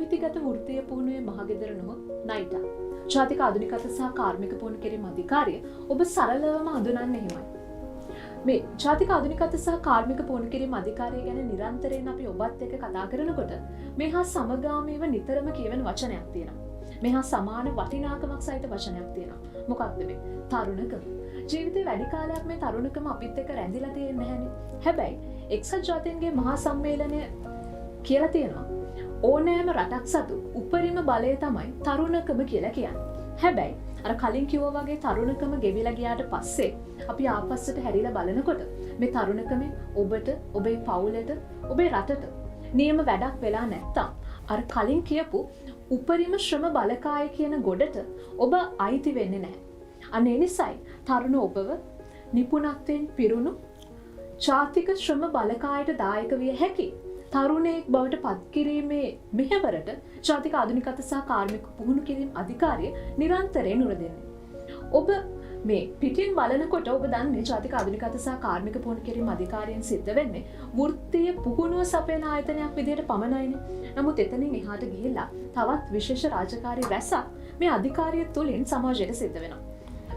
නීතිගත වෘත්තීය පුහුණුවේ මහගෙදර නොහොත් නයිටා. ජාතික ආධුනිකත සහ කාර්මික පුහුණු කිරීම අධිකාරිය ඔබ සරලවම හඳුනන්නේ එහෙමයි. මේ ජාතික ආධුනිකත සහ කාර්මික පුහුණු කිරීම අධිකාරිය ගැන නිරන්තරයෙන් අපි ඔබත් එක්ක කතා කරනකොට මේ හා සමගාමීව නිතරම කියවෙන වචනයක් තියෙනවා. මේ හා සමාන වටිනාකමක් සහිත වචනයක් තියෙනවා. මොකක්ද මේ? තරුණකම. ජීවිතේ වැඩි කාලයක් මේ තරුණකම අපිත් එක්ක රැඳිලා තියෙන්නේ නැහැනේ. හැබැයි එක්සත් ජාතීන්ගේ මහා සම්මේලනය කියලා තියෙනවා ඕනෑම රටක් සතු උපරිම බලය තමයි තරුණකම කියලා කියන්නේ. හැබැයි අර කලින් කිව්වා වගේ තරුණකම ගෙවිලා ගියාට පස්සේ අපි ආපස්සට හැරිලා බලනකොට මේ තරුණකමෙන් ඔබට, ඔබේ පවුලට, ඔබේ රටට නියම වැඩක් වෙලා නැත්තම් අර කලින් කියපු උපරිම ශ්‍රම බලකාය කියන ගොඩට ඔබ අයිති වෙන්නේ නැහැ. අන්න ඒ නිසායි තරුණ ඔබව නිපුණත්වයෙන් පිරුණු ජාතික ශ්‍රම බලකායට දායක විය හැකි තරුණයෙක් බවට පත්කිරීමේ මෙහෙවරට ජාතික ආධුනිකත සහ කාර්මික පුහුණු කිරීම අධිකාරිය නිරන්තරයෙන් උර දෙන්නේ. ඔබ මේ පිටින් බලනකොට ඔබ දන්නේ ජාතික ආධුනිකත සහ කාර්මික පුහුණු කිරීම අධිකාරියෙන් සිද්ධ වෙන්නේ වෘත්තීය පුහුණුව සපයන ආයතනයක් විදිහට පමණයිනේ. නමුත් එතනින් එහාට ගිහිල්ලා තවත් විශේෂ රාජකාරී රැසක් මේ අධිකාරිය තුලින් සමාජයට සිද්ධ වෙනවා.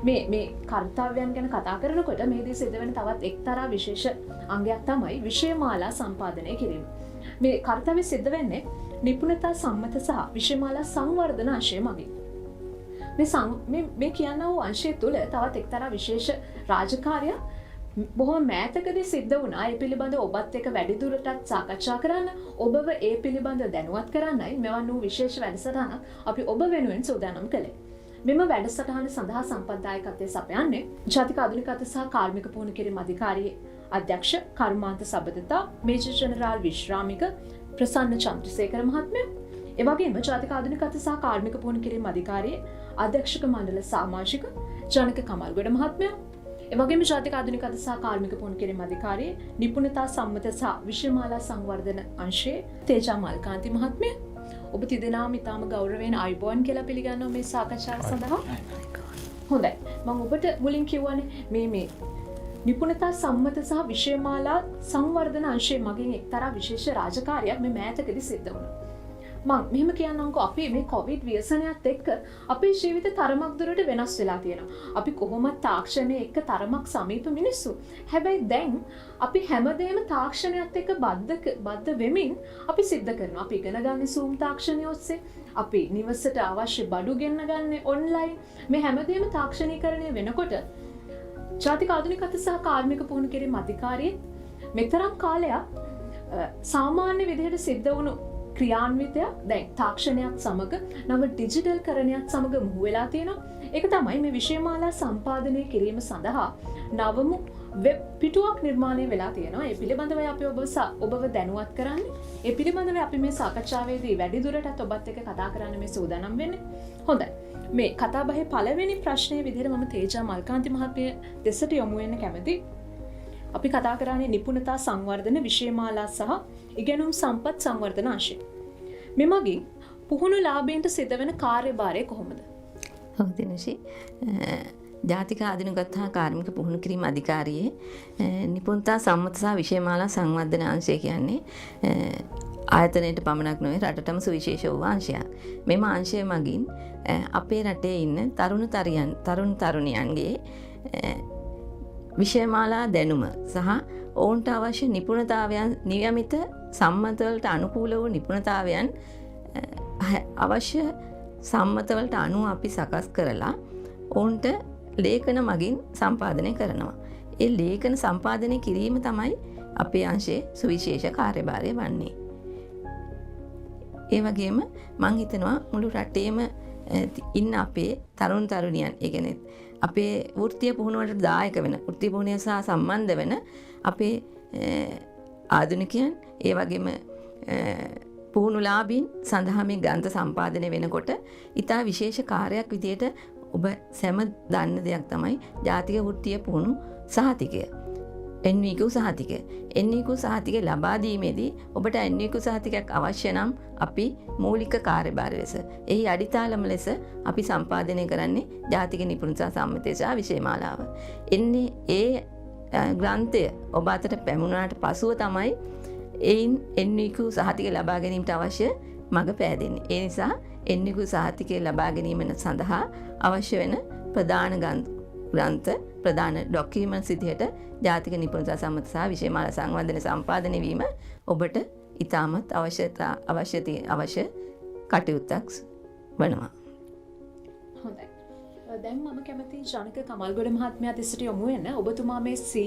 මේ කර්තව්‍යයන් ගැන කතා කරනකොට මේදී සිද්ධ වෙන තවත් එක්තරා විශේෂ අංගයක් තමයි විෂයමාලා සම්පාදනය කිරීම. මේ කර්තව්‍ය සිද්ධ වෙන්නේ නිපුණතා සම්මත සහ විෂයමාලා සංවර්ධන අංශය මගින්. මේ කියනා වූ අංශය තුළ තවත් එක්තරා විශේෂ රාජකාරියක් බොහොම මෑතකදී සිද්ධ වුණා. ඒ පිළිබඳව ඔබත් එක්ක වැඩිදුරටත් සාකච්ඡා කරන්න, ඔබව ඒ පිළිබඳව දැනුවත් කරන්නයි මෙවන් වූ විශේෂ වැඩසටහනක් අපි ඔබ වෙනුවෙන් සූදානම් කළේ. මෙම වැඩසටහන සඳහා සම්පත්දායකත්වය සපයන්නේ ජාතික ආධුනිකත සහ කාර්මික පුහුණු කිරීම අධිකාරියේ අධ්‍යක්ෂ කර්මාන්ත සබඳතා මේජර් ජෙනරාල් විශ්‍රාමික ප්‍රසන්න චන්ද්‍රසේකර මහත්මයා, එවැගේම ජාතික ආධුනිකත සහ කාර්මික පුහුණු කිරීම අධිකාරියේ අධ්‍යක්ෂක මණ්ඩල සමාජික ජනක කමල්ගොඩ මහත්මයා, එවැගේම ජාතික ආධුනිකත සහ කාර්මික පුහුණු කිරීම අධිකාරියේ නිපුණතා සම්මත සහ විෂයමාලා සංවර්ධන අංශයේ තේජා මල්කාන්ති මහත්මිය, ඔබ තිදෙනාම ඉතාම ගෞරවයෙන් අයබෝන් කියලා පිළිගන්නවා මේ සාකච්ඡාව සඳහා. හොඳයි. මම ඔබට මුලින් කිව්වනේ මේ නිපුණතා සම්මත සහ විෂයමාලා සංවර්ධන අංශයේ මගින් එක්තරා විශේෂ රාජකාරියක් මේ මෑතකදී සිද්ධ වුණා. මම මෙහෙම කියන්නම්කෝ අපි මේ කොවිඩ් ව්‍යසනයත් එක්ක අපේ ජීවිතේ තරමක් දුරට වෙනස් වෙලා තියෙනවා. අපි කොහොමද තාක්ෂණය එක්ක තරමක් සමීප මිනිස්සු. හැබැයි දැන් අපි හැමදේම තාක්ෂණයත් එක්ක බද්ධ වෙමින් අපි සිද්ධ කරනවා. අපි ඉගෙන ගන්න Zoom තාක්ෂණය ඔස්සේ, අපි නිවසට අවශ්‍ය බඩු ගෙන්න ගන්න ඔන්ලයින්. මේ හැමදේම තාක්ෂණීකරණය වෙනකොට ජාතික ආධුනිකත සහ කාර්මික පුහුණු කිරීම අධිකාරියේ මෙතරම් කාලයක් සාමාන්‍ය විදිහට සිද්ධ වුණු ක්‍රියාන්විතයක් දැන් තාක්ෂණයක් සමග නව ඩිජිටල් කරණයක් සමග මුහු වෙලා තියෙනවා. ඒක තමයි මේ විෂයමාලා සම්පාදනය කිරීම සඳහා නවමු වෙබ් පිටුවක් නිර්මාණය වෙලා තියෙනවා. ඒ පිළිබඳව අපි ඔබව දැනුවත් කරන්නේ. ඒ පිළිබඳව අපි මේ සාකච්ඡාවේදී වැඩිදුරටත් ඔබත් එක්ක කතා කරන්න මේ සූදානම් වෙන්නේ. හොඳයි. මේ කතාබහේ පළවෙනි ප්‍රශ්නයේ විදිහට මම තේජා මල්කාන්ති මහත්මිය දෙසට යොමු වෙන්න කැමතියි. අපි කතා කරන්නේ නිපුණතා සංවර්ධන විෂයමාලා සහ ඉගෙනුම් සම්පත් සංවර්ධන අංශය. මෙමගින් පුහුණු ලාභීන්ට සිද්ධ වෙන කාර්යභාරය කොහොමද? ඔව් දිනශී. ජාතික ආධුනිකත හා කාර්මික පුහුණු කිරීම අධිකාරියේ නිපුණතා සම්මත සහ විෂයමාලා සංවර්ධන අංශය කියන්නේ ආයතනයට පමණක් නොවේ රටටම සුවිශේෂ වූ අංශයක්. මෙම අංශය මගින් අපේ රටේ ඉන්න තරුණ තරුණියන්ගේ විෂයමාලා දැනුම සහ ඔවුන්ට අවශ්‍ය නිපුණතාවයන් නියමිත සම්මතවලට අනුකූල වූ නිපුණතාවයන් අවශ්‍ය සම්මතවලට අනුව අපි සකස් කරලා ඔවුන්ට ලේඛන මගින් සම්පාදනය කරනවා. ඒ ලේඛන සම්පාදනය කිරීම තමයි අපේ අංශයේ සුවිශේෂ කාර්යභාරය වන්නේ. ඒ වගේම මං හිතනවා මුළු රටේම ඉන්න අපේ තරුණ තරුණියන්, ඒ කියන්නේ අපේ වෘත්තීය පුහුණුවට දායක වෙන, වෘත්තීය පුහුණුව සහ සම්බන්ධ වෙන අපේ ආධුනිකයන්, ඒ වගේම පුහුණුලාභීන් සඳහා මේ ග්‍රන්ථ සම්පාදනය වෙනකොට ඉතා විශේෂ කාර්යයක් විදියට ඔබ සැම දන්න දෙයක් තමයි ජාතික වෘත්තීය පුහුණු සහතිකය. NVQ සහතිකය. NVQ සහතිකය ලබා දීමේදී ඔබට NVQ සහතිකයක් අවශ්‍ය නම් අපි මූලික කාර්යභාර ලෙස, එහි අඩිතාලම ලෙස අපි සම්පාදනය කරන්නේ ජාතික නිපුණතා සම්මතය සහ විෂයමාලාව. එන්නේ ඒ ග්‍රන්ථය ඔබ අතට පැමුණාට පසුව තමයි එයින් NVQ සහතික ලබා ගැනීමට අවශ්‍ය මඟ පෑදෙන්නේ. ඒ නිසා එන්නිකු සහතිකය ලබා ගැනීම සඳහා අවශ්‍ය වෙන ප්‍රධාන ග්‍රන්ථ ප්‍රධාන ඩොකියුමන්ට්ස් විදිහට ජාතික නිපුණතා සම්මත සහ විෂයමාල සංවර්ධන සම්පාදනය වීම ඔබට ඉතාමත් අවශ්‍ය කටයුත්තක් වනවා. හොඳයි. දැන් මම කැමති ජනක කමල්ගොඩ මහත්මයා දෙසට යොමු වෙන ඔබතුමා මේ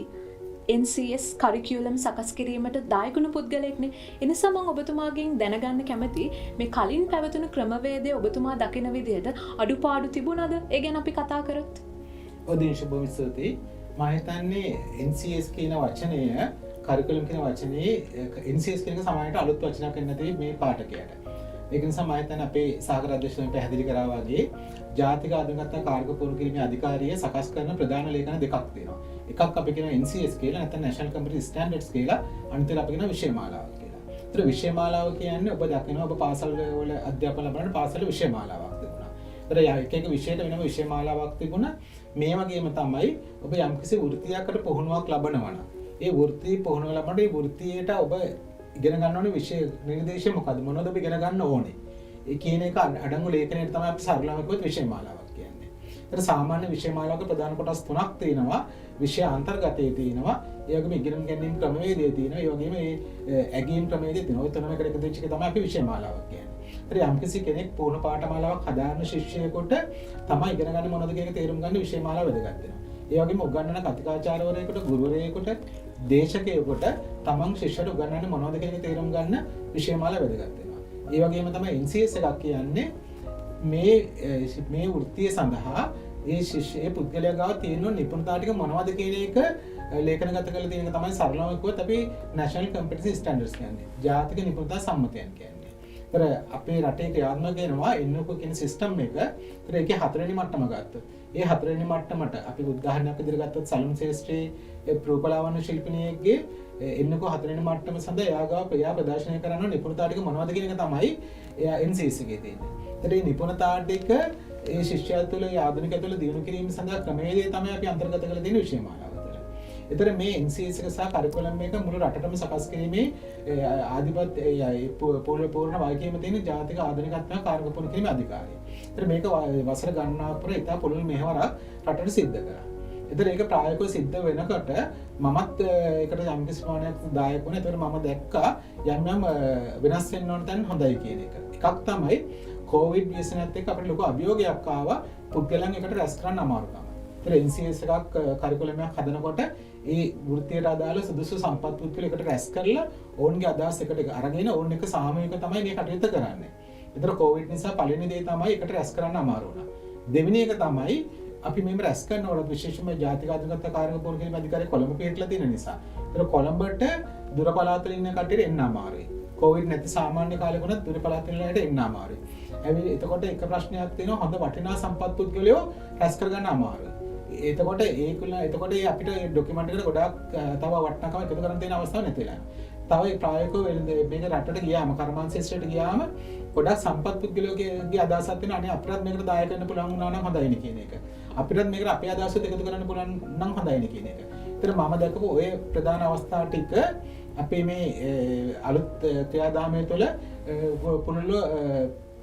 NCS කරිකියුලම් සකස් කිරීමට දායකුණු පුද්ගලයෙක්නේ. එනිසා මම ඔබතුමාගෙන් දැනගන්න කැමති මේ කලින් පැවතුණු ක්‍රමවේදය ඔබතුමා දකින විදිහට අඩුපාඩු තිබුණාද? ඒ ගැන අපි කතා කරොත්. ඔදිනේශ බොහොම ස්තුතියි. මම හිතන්නේ NCS කියන වචනය කරිකියුලම් කියන වචනේ NCS කියන එක සමානයට අලුත් වචනයක් වෙන්න නැති මේ පාඨකයට. ඒක නිසා මම හිතන්නේ අපේ සාගර අධ්‍යක්ෂණය පැහැදිලි කරා වගේ ජාතික ආධුනිකත්ව කාර්ක පුහුණු කිරීමේ අධිකාරිය සකස් කරන ප්‍රධාන ලේඛන දෙකක් තියෙනවා. එකක් අපි කියන NCS කියලා නැත්නම් National Competitive Standards කියලා, අනිත් එක අපි කියන විෂයමාලාව කියලා. ඒතර විෂයමාලාව කියන්නේ ඔබ දකිනවා ඔබ පාසල් වල අධ්‍යාපන ලබනකොට පාසල විෂයමාලාවක් තිබුණා. ඒතර එක එක විෂයට වෙනම විෂයමාලාවක් තිබුණා. මේ වගේම තමයි ඔබ යම්කිසි වෘත්තියකට පුහුණුවක් ලබනවා නම් ඒ වෘත්තිය පුහුණුව ලබනකොට ඒ වෘත්තියට ඔබ ඉගෙන ගන්න ඕනේ විෂය නිර්දේශය මොකද්ද, මොනවද ඔබ ඉගෙන ගන්න ඕනේ. ඒ කියන එක අඩංගු ලේඛනයේ තමයි අපි සරලව කිව්වොත් විෂයමාලාවක් කියන්නේ. ඒතර සාමාන්‍ය විෂයමාලාවක ප්‍රධාන කොටස් තුනක් තියෙනවා. විෂය අන්තර්ගතයේ තියෙනවා, ඒ වගේම ඉගෙන ගැනීම ක්‍රමවේදයේ තියෙනවා, ඒ වගේම ඇගීම් ක්‍රමවේදයේ තියෙනවා. ඔය තුනම එකට එකතු වෙච්ච එක තමයි අපි විෂයමාලාවක් කියන්නේ. ඒතර යම්කිසි කෙනෙක් පූර්ණ පාඨමාලාවක් හදාන්න ශිෂ්‍යයෙකුට තමයි ඉගෙන ගන්න මොනවද කියන එක තේරුම් ගන්න විෂයමාලාව වැදගත් වෙනවා. ඒ වගේම උගන්වන කතිකාචාර්යවරයෙකුට, ගුරුවරයෙකුට, දේශකයෙකුට තමන් ශිෂ්‍යයට උගන්වන්නේ මොනවද කියන එක තේරුම් ගන්න විෂයමාලාව වැදගත් වෙනවා. ඒ වගේම තමයි NCS එකක් කියන්නේ මේ වෘත්තිය සඳහා ඒ පුද්ගලයා ගාව තියෙන නිපුණතා ටික මොනවද කියන එක ලේඛනගත කරලා තියෙන එක තමයි සරලව කිව්වොත් අපි National Competitive Standards කියන්නේ. ජාතික නිපුණතා සම්මතයන් කියන්නේ. ඒතර අපේ රටේ ක්‍රියාත්මක වෙනවා එන්නකෝ කියන සිස්ටම් එක. ඒතර ඒකේ හතරවෙනි මට්ටම ගත්තොත්. ඒ හතරවෙනි මට්ටමට අපි උදාහරණයක් විදිහට ගත්තොත් සලුන් ශාස්ත්‍රයේ රූපලාවන්‍ය ශිල්පිනියෙක්ගේ එන්නකෝ හතරවෙනි මට්ටම සඳහා එයා ප්‍රදර්ශනය කරන නිපුණතා ටික මොනවද කියන එක තමයි එයා NCS එකේ තියෙන්නේ. ඒතර මේ නිපුණතා ටික ඒ ශිෂ්‍යයා තුළ ආධුනිකය තුළ දියුණු කිරීම සඳහා ක්‍රමවේදය තමයි අපි අන්තර්ගත කරලා තියෙන විෂයමාලාව තුළ. ඒතර මේ NCS එක සහ කරිකුලම් එක මුළු රටටම සකස් කිරීමේ පූර්ණ වගකීම තියෙන ජාතික ආධුනිකත්වය කාර්ක පුහුණු කිරීමේ අධිකාරිය. ඒතර මේක වසර ගණනාවක් පුරා ඉතා පුළුල් මෙහෙවරක් රටට සිද්ධ කරා. ඒතර ඒක ප්‍රායෝගිකව සිද්ධ වෙනකොට මමත් ඒකට යම්කිසි ප්‍රමාණයක් දායක වුණා. ඒතර මම දැක්කා යම් වෙනස් වෙන්න ඕන තැන් හොඳයි කියන එක. එකක් තමයි කොවිඩ් ව්‍යසනයත් එක්ක අපිට ලොකු අභියෝගයක් ආවා පුද්ගලයන් එකට රැස් කරන්න අමාරුකම. ඒතර NCS එකක් කරිකුලමයක් හදනකොට ඒ වෘත්තියට අදාළ සුදුසු සම්පත් පුද්ගලයන් එකට රැස් කරලා ඔවුන්ගේ අදහස් එකට අරගෙන ඔවුන් එක්ක සාමූහිකව තමයි මේ කටයුත්ත කරන්නේ. ඒතර කොවිඩ් නිසා පළවෙනි දේ තමයි එකට රැස් කරන්න අමාරු වුණා. දෙවෙනි එක තමයි අපි මේව රැස් කරනකොට විශේෂයෙන්ම ජාතික ආධුනිකත්ව කාර්ක පුහුණු කිරීමේ අධිකාරිය කොළඹ පිටලා තියෙන නිසා. ඒතර කොළඹට දුර පළාත් වල ඉන්න කට්ටියට එන්න අමාරුයි. කොවිඩ් නැති සාමාන්‍ය කාලේ වුණත් දුර පළාත් වලට එන්න අමාරුයි. එතකොට එක ප්‍රශ්නයක් තියෙනවා, හොඳ වටිනා සම්පත් පුද්ගලයෝ රැස් කරගන්න අමාරුයි. එතකොට ඒ අපිට ඩොකියුමන්ට් එකට ගොඩාක් තව වටිනාකම එකතු කරන් තියෙන අවස්ථාවක් නැති වෙලා යනවා. තව ප්‍රායෝගිකව මේක රටට ගියාම කර්මාන්ත ශාස්ත්‍රයට ගියාම ගොඩාක් සම්පත් පුද්ගලයෝගේ අදහසක් තියෙනවා. අනේ අපිටත් මේකට දායක වෙන්න පුළුවන් වුණා නම් හොඳයි නේ කියන එක. අපිටත් මේකට අපේ අදහස් එකතු කරන්න පුළුවන් නම් හොඳයි නේ කියන එක. ඒතර මම දැකපු ඔය ප්‍රධාන අවස්ථා ටික අපේ මේ අලුත් ක්‍රියාදාමය තුළ පුනරුල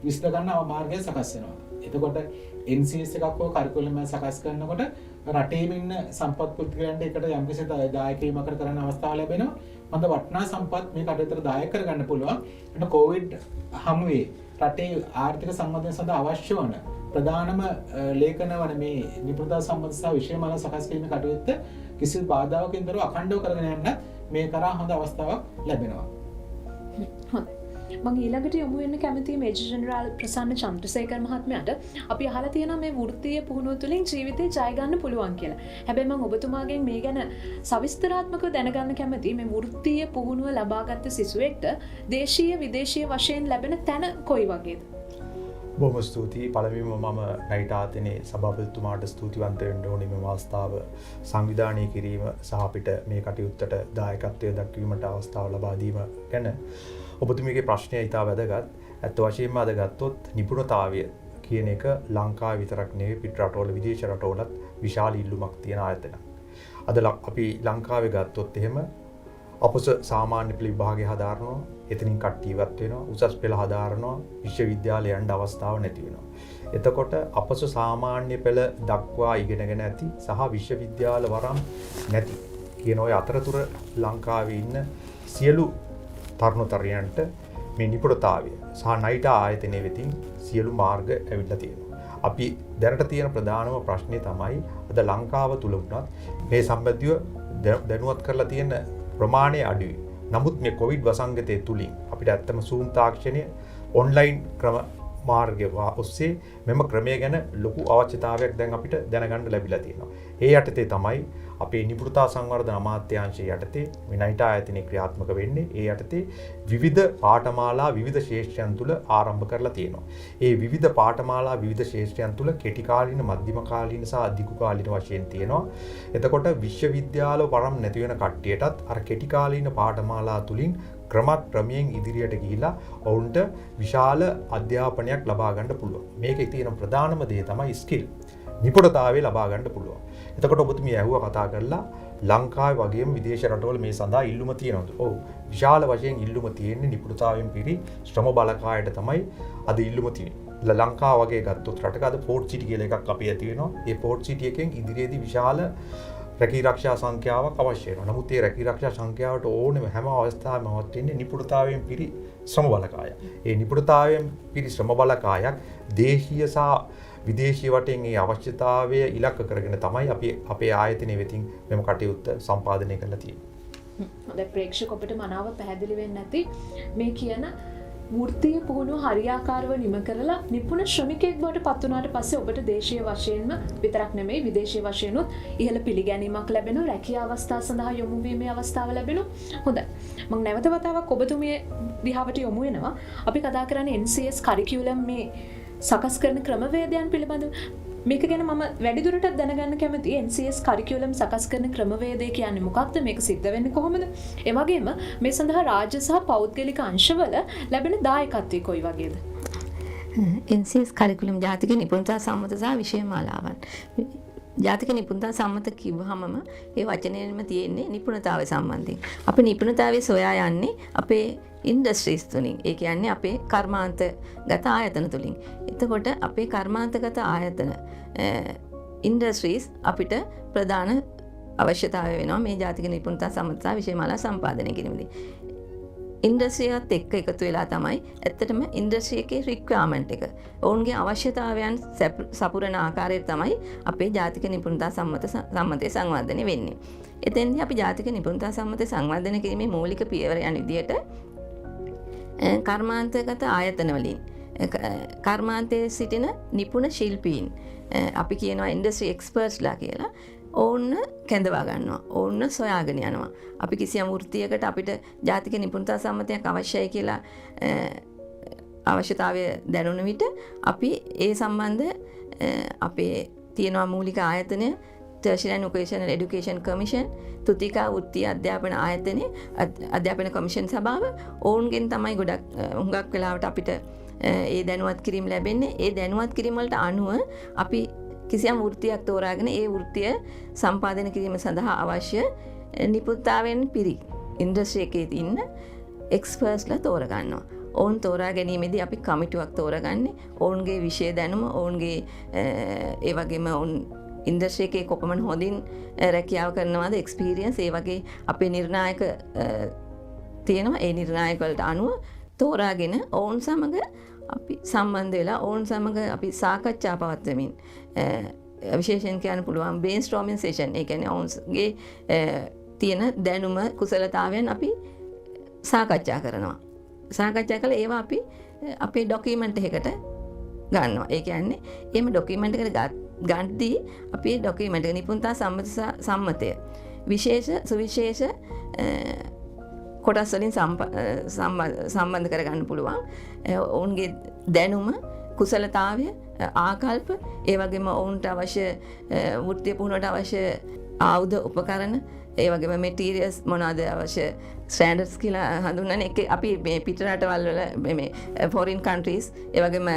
විශ්ල ගන්න මාර්ගය සකස් වෙනවා. එතකොට NCS එකක් හෝ කරිකුලම් එකක් සකස් කරනකොට රටේම ඉන්න සම්පත් පුද්ගලයන්ට එකට යම්කිසි දායකීමකට කරන්න අවස්ථාව ලැබෙනවා. හොඳ වටිනා සම්පත් මේ කටයුත්තට දායක කරගන්න පුළුවන්. එතන කොවිඩ් හමුවේ රටේ ආර්ථික සංවර්ධනය සඳහා අවශ්‍ය වන ප්‍රධානම ලේඛන වන මේ නිපුණතා සම්බන්ධ සහ විෂයමාලා සකස් කිරීමේ කටයුත්ත කිසිදු බාධාවකින් තොරව අඛණ්ඩව කරගෙන යන්න මේ කරා හොඳ අවස්ථාවක් ලැබෙනවා. හොඳයි. මම ඊළඟට යොමු වෙන්න කැමතියි මේජර් ජෙනරාල් ප්‍රසන්න චන්ද්‍රසේකර මහත්මයාට. අපි අහලා තියෙනවා මේ වෘත්තීය පුහුණුව තුළින් ජීවිතේ ජය ගන්න පුළුවන් කියලා. හැබැයි මම ඔබතුමාගෙන් මේ ගැන සවිස්තරාත්මකව දැනගන්න කැමතියි. මේ වෘත්තීය පුහුණුව ලබාගත් සිසුවෙක්ට දේශීය විදේශීය වශයෙන් ලැබෙන තැන කොයි වගේද? බොහොම ස්තුතියි. පළමුවෙන්ම මම නයිට් ආතනේ සභාපතිතුමාට ස්තුතිවන්ත වෙන්න ඕනේ මේ අවස්ථාව සංවිධානය කිරීම සහ අපිට මේ කටයුත්තට දායකත්වය දක්වීමට අවස්ථාව ලබා දීම ගැන. ඔබතුමීගේ ප්‍රශ්නය ඉතා වැදගත්. ඇත්ත වශයෙන්ම අද ගත්තොත් නිපුණතාවය කියන එක ලංකාවේ විතරක් නෙවෙයි පිට රටවල විදේශ රටවලත් විශාල ඉල්ලුමක් තියෙන ආයතනයක්. අද අපි ලංකාවේ ගත්තොත් එහෙම අපොස සාමාන්‍ය පෙළ විභාගය හදාරනවා, එතනින් කට්ටිය ඉවත් වෙනවා, උසස් පෙළ හදාරනවා, විශ්වවිද්‍යාලය යන්න අවස්ථාව නැති වෙනවා. එතකොට අපොස සාමාන්‍ය පෙළ දක්වා ඉගෙනගෙන ඇති සහ විශ්වවිද්‍යාල වරම් නැති කියන ඔය අතරතුර ලංකාවේ ඉන්න සියලු තරුණ තරුණියන්ට මේ නිපුණතාවය සහ නයිටා ආයතනය වෙතින් සියලු මාර්ග ඇවිල්ලා තියෙනවා. අපි දැනට තියෙන ප්‍රධානම ප්‍රශ්නේ තමයි අද ලංකාව තුල වුණත් මේ සම්බන්ධව දැනුවත් කරලා තියෙන ප්‍රමාණය අඩුයි. නමුත් මේ කොවිඩ් වසංගතය තුලින් අපිට ඇත්තම Zoom තාක්ෂණය ඔන්ලයින් ක්‍රම මාර්ගය ඔස්සේ මෙම ක්‍රමය ගැන ලොකු අවශ්‍යතාවයක් දැන් අපිට දැනගන්න ලැබිලා තියෙනවා. ඒ යටතේ තමයි අපේ නිපුණතා සංවර්ධන අමාත්‍යාංශය යටතේ මේ නයිටා ආයතනය ක්‍රියාත්මක වෙන්නේ. ඒ යටතේ විවිධ පාඨමාලා විවිධ ශේෂ්ත්‍රයන් තුල ආරම්භ කරලා තියෙනවා. ඒ විවිධ පාඨමාලා විවිධ ශේෂ්ත්‍රයන් තුල කෙටි කාලීන, මධ්‍යම කාලීන සහ දිගු කාලීන වශයෙන් තියෙනවා. එතකොට විශ්වවිද්‍යාල වරම් නැති වෙන කට්ටියටත් අර කෙටි කාලීන පාඨමාලා තුලින් ක්‍රමයෙන් ඉදිරියට ගිහිලා ඔවුන්ට විශාල අධ්‍යාපනයක් ලබා ගන්න පුළුවන්. මේකේ තියෙන ප්‍රධානම දේ තමයි ස්කිල්. නිපුණතාවය ලබා ගන්න පුළුවන්. එතකොට ඔබතුමිය ඇහුවා කතා කරලා ලංකාවේ වගේම විදේශ රටවල මේ සඳහා ඉල්ලුම තියෙනවද? ඔව්. විශාල වශයෙන් ඉල්ලුම තියෙන්නේ නිපුණතාවයෙන් පිරි ශ්‍රම බලකායට තමයි අද ඉල්ලුම තියෙන්නේ. ලංකාව වගේ ගත්තොත් රටක අද පෝර්ට් සිටි කියලා එකක් අපි ඇති වෙනවා. ඒ පෝර්ට් සිටි එකෙන් ඉදිරියේදී විශාල රැකී ආරක්ෂා සංඛ්‍යාවක් අවශ්‍ය වෙනවා. නමුත් මේ රැකී ආරක්ෂා සංඛ්‍යාවට ඕනෙම හැම අවස්ථාවෙම අවශ්‍ය වෙන්නේ නිපුණතාවයෙන් පිරි ශ්‍රම බලකාය. ඒ නිපුණතාවයෙන් පිරි ශ්‍රම බලකායක් දේශීය සහ විදේශීය වශයෙන් මේ අවශ්‍යතාවය ඉලක්ක කරගෙන තමයි අපි අපේ ආයතනය වෙතින් මෙම කටයුත්ත සම්පාදනය කරලා තියෙන්නේ. හොඳයි ප්‍රේක්ෂක ඔබට මනාව පැහැදිලි වෙන්නේ නැති මේ කියන වෘත්තීය පුහුණුව හරියාකාරව නිම කරලා නිපුණ ශ්‍රමිකයෙක් බවට පත් වුණාට පස්සේ ඔබට දේශීය වශයෙන්ම විතරක් නෙමෙයි විදේශීය වශයෙන්ුත් ඉහළ පිළිගැනීමක් ලැබෙනවා, රැකියා අවස්ථා සඳහා යොමු වීමේ අවස්ථාව ලැබෙනවා. හොඳයි. මම නැවත වතාවක් ඔබතුමිය දිහාවට යොමු වෙනවා. අපි කතා කරන්නේ NCS කරිකියුලම් මේ සකස් කරන ක්‍රමවේදයන් පිළිබඳව. මේක ගැන මම වැඩිදුරටත් දැනගන්න කැමතියි. NCS කරිකියුලම් සකස් කරන ක්‍රමවේදය කියන්නේ මොකක්ද? මේක සිද්ධ වෙන්නේ කොහොමද? ඒ වගේම මේ සඳහා රාජ්‍ය සහ පෞද්ගලික අංශවල ලැබෙන දායකත්වය කොයි වගේද? NCS කරිකුලම් ජාතික නිපුණතා සම්මත සහ විෂය මාලාවන්. ජාතික නිපුණතා සම්මත කිව්වහමම ඒ වචනයෙන්ම තියෙන්නේ නිපුණතාවය සම්බන්ධයෙන්. අපි නිපුණතාවය සොයා යන්නේ අපේ ඉන්ඩස්ට්‍රීස් තුලින්. ඒ කියන්නේ අපේ කර්මාන්තගත ආයතන තුලින්. එතකොට අපේ කර්මාන්තගත ආයතන ඉන්ඩස්ට්‍රීස් අපිට ප්‍රධාන අවශ්‍යතාවය වෙනවා මේ ජාතික නිපුණතා සම්මත සහ විෂය මාලා සම්පාදනය කිරීමේදී. ඉන්ඩස්ට්‍රියත් එක්ක එකතු වෙලා තමයි ඇත්තටම ඉන්ඩස්ට්‍රි එකේ රික්වයර්මන්ට් එක. ඔවුන්ගේ අවශ්‍යතාවයන් සපුරන ආකාරයට තමයි අපේ ජාතික නිපුණතා සම්මතය සංවර්ධනය වෙන්නේ. එතෙන්දී අපි ජාතික නිපුණතා සම්මතය සංවර්ධනය කිරීමේ මූලික පියවරයන් විදියට කර්මාන්තගත ආයතන වලින් කර්මාන්තයේ සිටින නිපුණ ශිල්පීන් අපි කියනවා ඉන්ඩස්ට්‍රි එක්ස්පර්ට්ස්ලා කියලා. ඔවුන්න කැඳවා ගන්නවා. ඔවුන්න සොයාගෙන යනවා. අපි කිසියම් වෘත්තියකට අපිට ජාතික නිපුණතා සම්මතයක් අවශ්‍යයි කියලා අවශ්‍යතාවය දැනුන විට අපි ඒ සම්බන්ධ අපේ තියෙනවා මූලික ආයතනය Tertiary and Vocational Education Commission, තුතිකා වෘත්තීය අධ්‍යාපන ආයතනයේ අධ්‍යාපන කොමිෂන් සභාව. ඔවුන්ගෙන් තමයි ගොඩක් හුඟක් වෙලාවට අපිට ඒ දැනුවත් කිරීම ලැබෙන්නේ. ඒ දැනුවත් කිරීම වලට අනුව අපි කිසියම් වෘත්තියක් තෝරාගෙන ඒ වෘත්තිය සම්පාදනය කිරීම සඳහා අවශ්‍ය නිපුණතාවයෙන් පිරි ඉන්ඩස්ට්‍රි එකේ ඉන්න එක්ස්පර්ට්ස්ලා තෝරගන්නවා. ඔවුන් තෝරා ගැනීමේදී අපි කමිටුවක් තෝරගන්නේ. ඔවුන්ගේ විෂය දැනුම, ඔවුන්ගේ ඒ වගේම ඔවුන් ඉන්ඩස්ට්‍රි එකේ කොපමණ හොඳින් රැකියාව කරනවාද, එක්ස්පීරියන්ස්, ඒ වගේ අපේ නිර්ණායක තියෙනවා. ඒ නිර්ණායක වලට අනුව තෝරාගෙන ඔවුන් සමග අපි සම්බන්ධ වෙලා ඔවුන් සමග අපි සාකච්ඡා පවත්වමින් විශේෂයෙන් කියන්න පුළුවන් බ්‍රේන්ස්ටෝමින් සෙෂන්. ඒ කියන්නේ ඔවුන්ගේ තියෙන දැනුම, කුසලතාවයන් අපි සාකච්ඡා කරනවා. සාකච්ඡා කළා ඒවා අපි අපේ ඩොකියුමන්ට් එකකට ගන්නවා. ඒ කියන්නේ එහෙම ඩොකියුමන්ට් එකට ගන්නදී අපි ඩොකියුමන්ට් එක නිපුණතා සම්මතය විශේෂ සුවිශේෂ කොටස් වලින් සම්බන්ධ කරගන්න පුළුවන්. ඔවුන්ගේ දැනුම, කුසලතාවය, ආකල්ප, ඒ වගේම ඔවුන්ට අවශ්‍ය වෘත්තීය පුහුණුවට අවශ්‍ය ආයුධ, උපකරණ, ඒ වගේම මැටීරියල්ස් මොනවාද අවශ්‍ය ස්ටෑන්ඩඩ්ස් කියලා හඳුන්වන්නේ. ඒක අපි මේ පිට රටවල් වල මේ ෆොරින් කන්ට්‍රීස්, ඒ වගේම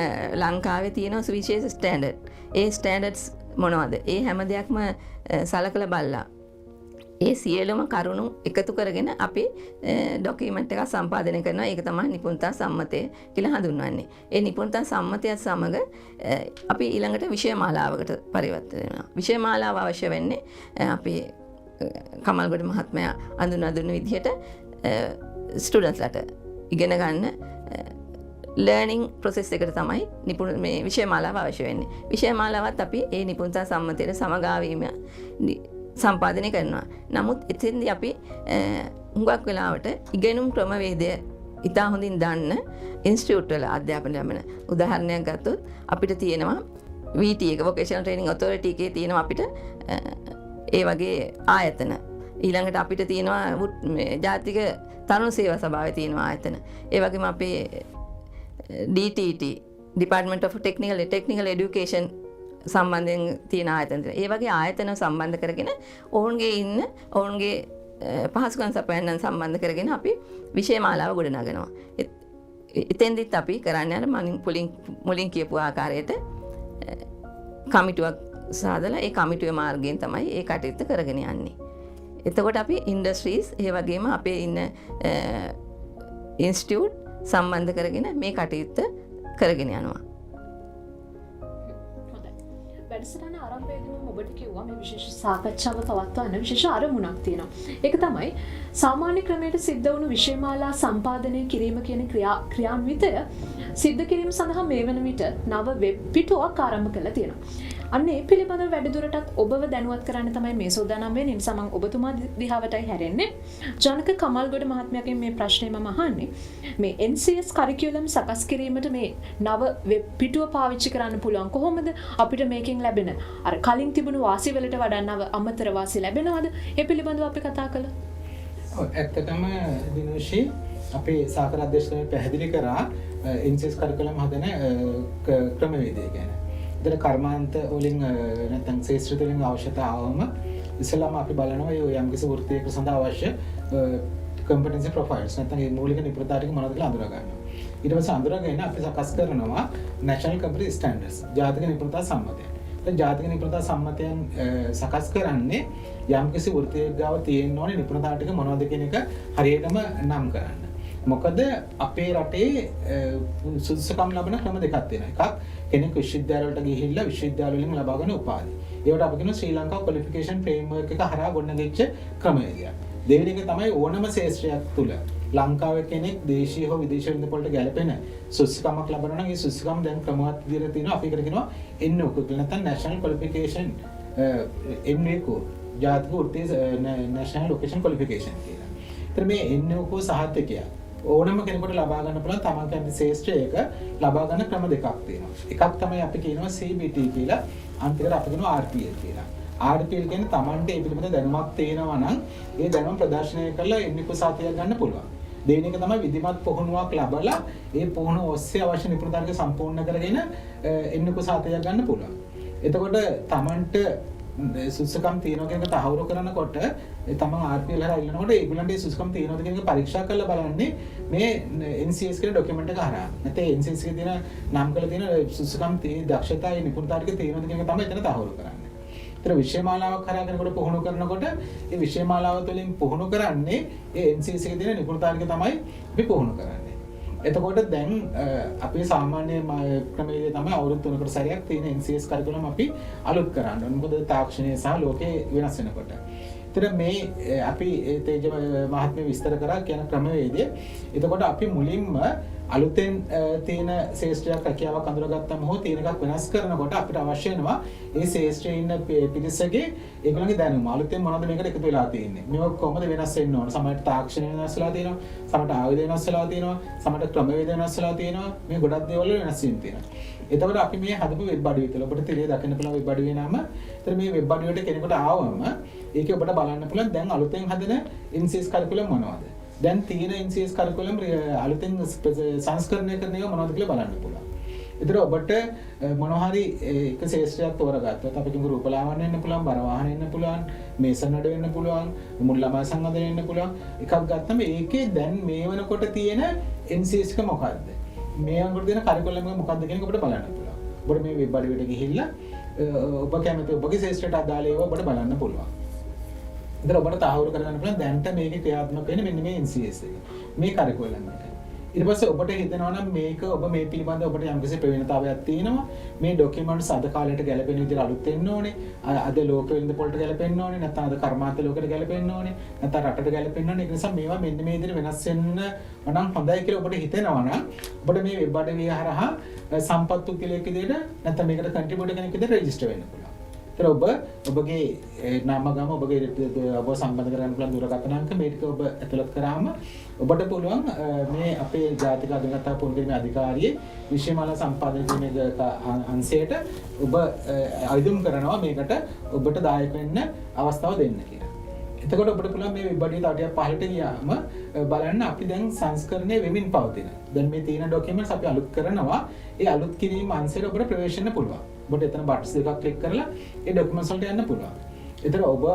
ලංකාවේ තියෙන සුවිශේෂ ස්ටෑන්ඩඩ්. ඒ ස්ටෑන්ඩඩ්ස් මොනවාද? ඒ හැම දෙයක්ම සලකලා බලලා ඒ සියලුම කරුණු එකතු කරගෙන අපි ඩොකියුමන්ට් එකක් සම්පාදනය කරනවා. ඒක තමයි නිපුණතා සම්මතය කියලා හඳුන්වන්නේ. ඒ නිපුණතා සම්මතයත් සමග අපි ඊළඟට විෂය මාලාවකට පරිවර්තනය වෙනවා. විෂය මාලාව අවශ්‍ය වෙන්නේ අපි කමල්ගොඩ මහත්මයා අඳුන දුන්න විදිහට ස්ටුඩන්ට්ස්ලට ඉගෙන ගන්න ලර්නිං ප්‍රොසෙස් එකට තමයි නිපුණ මේ විෂය මාලාව අවශ්‍ය වෙන්නේ. විෂය මාලාවත් අපි ඒ නිපුණතා සම්මතයට සමගාවීම සම්පාදනය කරනවා. නමුත් එතෙන්දී අපි හුඟක් වෙලාවට ඉගෙනුම් ක්‍රමවේදය ඉතා හොඳින් දන්න ඉන්ස්ටිටියුට් වල අධ්‍යාපන ලැබෙන උදාහරණයක් ගත්තොත් අපිට තියෙනවා VT එක වොකේෂනල් ට්‍රේනින් ඔතොරිටි එකේ තියෙනවා අපිට ඒ වගේ ආයතන. ඊළඟට අපිට තියෙනවා ජාතික තරුණ සේවා සභාවේ තියෙනවා ආයතන. ඒ වගේම අපේ DTT Department of Technical Education සම්බන්ධයෙන් තියෙන ආයතන. ඒ වගේ ආයතන සම්බන්ධ කරගෙන ඔවුන්ගේ පහසුකම් සපයන්නන් සම්බන්ධ කරගෙන අපි විෂය මාලාව ගොඩනගනවා. එතෙන්දිත් අපි කරන්නේ අර මුලින් කියපු ආකාරයට කමිටුවක් සාදලා ඒ කමිටුවේ මාර්ගයෙන් තමයි ඒ කටයුත්ත කරගෙන යන්නේ. එතකොට අපි ඉන්ඩස්ට්‍රීස් ඒ වගේම අපේ ඉන්න ඉන්ස්ටිටියුට් සම්බන්ධ කරගෙන මේ කටයුත්ත කරගෙන යනවා. වැඩසටහන ආරම්භයේදී මම ඔබට කිව්වා මේ විශේෂ සාකච්ඡාව පවත්වන්න විශේෂ අරමුණක් තියෙනවා. ඒක තමයි සාමාන්‍ය ක්‍රමයට සිද්ධ වුණු විෂයමාලා සම්පාදනය කිරීම කියන ක්‍රියාන්විතය සිද්ධ කිරීම සඳහා මේ වන විට නව වෙබ් පිටුවක් ආරම්භ කරලා තියෙනවා. අන්න ඒ පිළිබඳව වැඩිදුරටත් ඔබව දැනුවත් කරන්න තමයි මේ සෝදානම් වෙන්නේ. නිසා මම ඔබතුමා දිහාවටයි හැරෙන්නේ. ජනක කමල්ගොඩ මහත්මයාගෙන් මේ ප්‍රශ්නේ මම අහන්නේ. මේ NCS කරිකියුලම් සකස් කිරීමට මේ නව වෙබ් පිටුව පාවිච්චි කරන්න පුළුවන් කොහොමද? අපිට මේකෙන් ලැබෙන අර කලින් තිබුණු වාසි වලට වඩා නව අමතර වාසි ලැබෙනවද? ඒ පිළිබඳව අපි කතා කළා. ඔව් ඇත්තටම දිනෝෂි අපේ සාකර අධ්‍යක්ෂකතුමා පැහැදිලි කරා NCS කරිකියුලම් හදන ක්‍රමවේදය ගැන. ඉතින් කර්මාන්ත වලින් නැත්නම් ශාස්ත්‍රීය වලින් අවශ්‍යතාවම ඉස්සෙල්ලාම අපි බලනවා ඒ යම්කිසි වෘත්තියක සඳහා අවශ්‍ය competency profiles නැත්නම් මේ මූලික නිපුණතා ටික මොනවද කියලා අඳුර ගන්නවා. ඊට පස්සේ අඳුරගෙන අපි සකස් කරනවා national competency standards ජාතික නිපුණතා සම්මතය. දැන් ජාතික නිපුණතා සම්මතයන් සකස් කරන්නේ යම්කිසි වෘත්තියක ගාව තියෙන්න ඕනේ නිපුණතා ටික මොනවද කියන එක හරියටම නම් කරන්න. මොකද අපේ රටේ සුදුසුකම් ලබන ක්‍රම දෙකක් තියෙනවා. එකක් කෙනෙක් විශ්වවිද්‍යාලවලට ගිහිල්ලා විශ්වවිද්‍යාල වලින් ලබා ගන්න උපාධි. ඒවට අපි කියන ශ්‍රී ලංකා ක්වොලිෆිකේෂන් ෆ්‍රේම්වර්ක් එක හරහා ගොඩනැගිච්ච ක්‍රමවේදයක්. දෙවෙනි එක තමයි ඕනම ශාස්ත්‍රයක් තුල ලංකාවේ කෙනෙක් දේශීය හෝ විදේශීය විද්‍යාවලට ගැලපෙන සුදුසුකමක් ලබනවා නම් ඒ සුදුසුකම් දැන් ක්‍රමවත් විදිහට තියෙනවා. අපි ඒකට කියනවා NOQ කියලා නැත්නම් National Qualification NOQ ජාතික වෘත්තීය National Vocational Qualification කියලා. ඒතර මේ NOQ සහතිකය ඕනම කෙනෙකුට ලබා ගන්න පුළුවන් තමන් කැමති ශාස්ත්‍රයක ලබා ගන්න ක්‍රම දෙකක් තියෙනවා. එකක් තමයි අපි කියනවා CBT කියලා, අන්තිමට අපි කියනවා RPL කියලා. RPL කියන්නේ තමන්ට ඒ පිළිබඳ දැනුමක් තියෙනවා නම් ඒ දැනුම ප්‍රදර්ශනය කරලා NOQ සහතිකයක් ගන්න පුළුවන්. දෙවෙනි එක තමයි විධිමත් පුහුණුවක් ලැබලා ඒ පුහුණුව ඔස්සේ අවශ්‍ය නිපුණතාවක සම්පූර්ණ කරගෙන NOQ සහතිකයක් ගන්න පුළුවන්. එතකොට තමන්ට සුදුසුකම් තියෙනවා කියන එක තහවුරු කරනකොට තමන් RPL හරහා ඉල්ලනකොට ඒගොල්ලන්ට ඒ සුදුසුකම් තියෙනවද කියන එක පරීක්ෂා කරලා බලන්නේ මේ NCS කියන ડોකියුමන්ට් එක හරහා. නැත්නම් NCS එකේ තියෙන නම් කරලා තියෙන සුදුසුකම් දක්ෂතා නිපුණතා ටික තියෙනවද කියන එක තමයි එතන තහවුරු කරන්නේ. ඒතර විෂයමාලාවක් හරහා කෙනෙකුට පුහුණු කරනකොට ඒ විෂයමාලාව තුළින් පුහුණු කරන්නේ ඒ NCS එකේ තියෙන නිපුණතා ටික තමයි අපි පුහුණු කරන්නේ. එතකොට දැන් අපේ සාමාන්‍ය ක්‍රමයේ තමයි අවුරුදු 3කට සැරයක් තියෙන NCS කරිකුලම් අපි අලුත් කරන්න ඕනේ. මොකද තාක්ෂණය සහ ලෝකේ වෙනස් වෙනකොට. ඒතර මේ අපි තේජ මහත්මිය විස්තර කරා කියන ක්‍රමවේදය. එතකොට අපි මුලින්ම අලුතෙන් තියෙන ශාස්ත්‍රයක් රැකියාවක් අඳුරගත්තම හෝ තියෙන එකක් වෙනස් කරනකොට අපිට අවශ්‍ය වෙනවා ඒ ශාස්ත්‍රයේ ඉන්න පිරිසගේ ඒගොල්ලන්ගේ දැනුම අලුතෙන් මොනවද මේකට එකතු වෙලා තියෙන්නේ. මේක කොහොමද වෙනස් වෙන්න ඕන? සමහරට තාක්ෂණය වෙනස් වෙලා තියෙනවා, සමහරට ආයුධ වෙනස් වෙලා තියෙනවා, සමහරට ක්‍රමවේද වෙනස් වෙලා තියෙනවා. මේ ගොඩක් දේවල් වෙනස් වෙන්න තියෙනවා. එතකොට අපි මේ හදපු වෙබ් අඩවිය තුළ ඔබට තිරේ දකින්න පුළුවන් වෙබ් අඩවිය නම. ඒතර මේ වෙබ් අඩවියට කෙනෙකුට ආවම ඒකේ ඔබට බලන්න පුළුවන් දැන් අලුතෙන් හදන NCS කරිකුලම් මොනවද? දැන් තියෙන NCS කරිකුලම් අලුතෙන් සංස්කරණය කරන එක මොනවද කියලා බලන්න පුළුවන්. ඒතර ඔබට මොනවා හරි එක ශාස්ත්‍රයක් තෝරගත්තොත් අපි කිව්ව රූපලාවන්‍ය වෙන්න පුළුවන්, බර වාහන වෙන්න පුළුවන්, මේසන් නඩ වෙන්න පුළුවන්, මුල් ළමා සංවර්ධනය වෙන්න පුළුවන්. එකක් ගත්තම ඒකේ දැන් මේ වෙනකොට තියෙන NCS එක මොකද්ද? මේ අංගුර දෙන කරිකුලම් එක මොකද්ද කියන එක ඔබට බලන්න පුළුවන්. ඔබට මේ වෙබ් අඩවියට ගිහිල්ලා ඔබ කැමති ඔබගේ ශාස්ත්‍රයට අදාළ ඒවා ඔබට බලන්න පුළුවන්. ඉතින් ඔබට තහවුරු කරගන්න පුළුවන් දැන්ට මේකේ ක්‍රියාත්මක වෙන්නේ මෙන්න මේ NCS එක. මේ කරිකුලම් එක. ඊට පස්සේ ඔබට හිතෙනවා නම් මේක ඔබ මේ පිළිබඳව ඔබට යම්කිසි ප්‍රවීණතාවයක් තියෙනවා. මේ ડોකියුමන්ට්ස් අද කාලයට ගැලපෙන විදිහට අලුත් වෙන්න ඕනේ. අද ලෝක වෙළඳ පොළට ගැලපෙන්න ඕනේ. නැත්නම් අද කර්මාන්ත ලෝකෙට ගැලපෙන්න ඕනේ. නැත්නම් රටට ගැලපෙන්න ඕනේ. ඒක නිසා මේවා මෙන්න මේ විදිහට වෙනස් වෙන්න නම් හොඳයි කියලා ඔබට හිතෙනවා නම් ඔබට මේ වෙබ් අඩවිය හරහා සම්පත් පුද්ගලයෙක් විදිහට නැත්නම් මේකට කන්ට්‍රිබියුටර් කෙනෙක් විදිහට රෙජිස්ටර් වෙන්න පුළුවන්. ඒතර ඔබගේ නාම ගම ඔබගේ ඔබ සම්බන්ධ කරගන්න පුළුවන් දුරකථන අංක මේ ටික ඔබ ඇතුළත් කරාම ඔබට පුළුවන් මේ අපේ ජාතික අධිකරණ පොලිසියේ අධිකාරියේ විශේෂමාලා සම්පාදනය කිරීමේ අංශයට ඔබ අයදුම් කරනවා මේකට ඔබට දායක වෙන්න අවස්ථාව දෙන්න කියලා. එතකොට ඔබට පුළුවන් මේ වෙබ් අඩවිය තව ටිකක් පහළට ගියාම බලන්න අපි දැන් සංස්කරණය වෙමින් පවතින. දැන් මේ තියෙන ડોකියුමන්ට්ස් අපි අලුත් කරනවා. ඒ අලුත් කිරීම අංශයට ඔබට ප්‍රවේශ වෙන්න පුළුවන්. ඔබට එතන බට්ස් දෙකක් ක්ලික් කරලා ඒ ડોකියුමන්ට්ස් වලට යන්න පුළුවන්. ඒතර ඔබ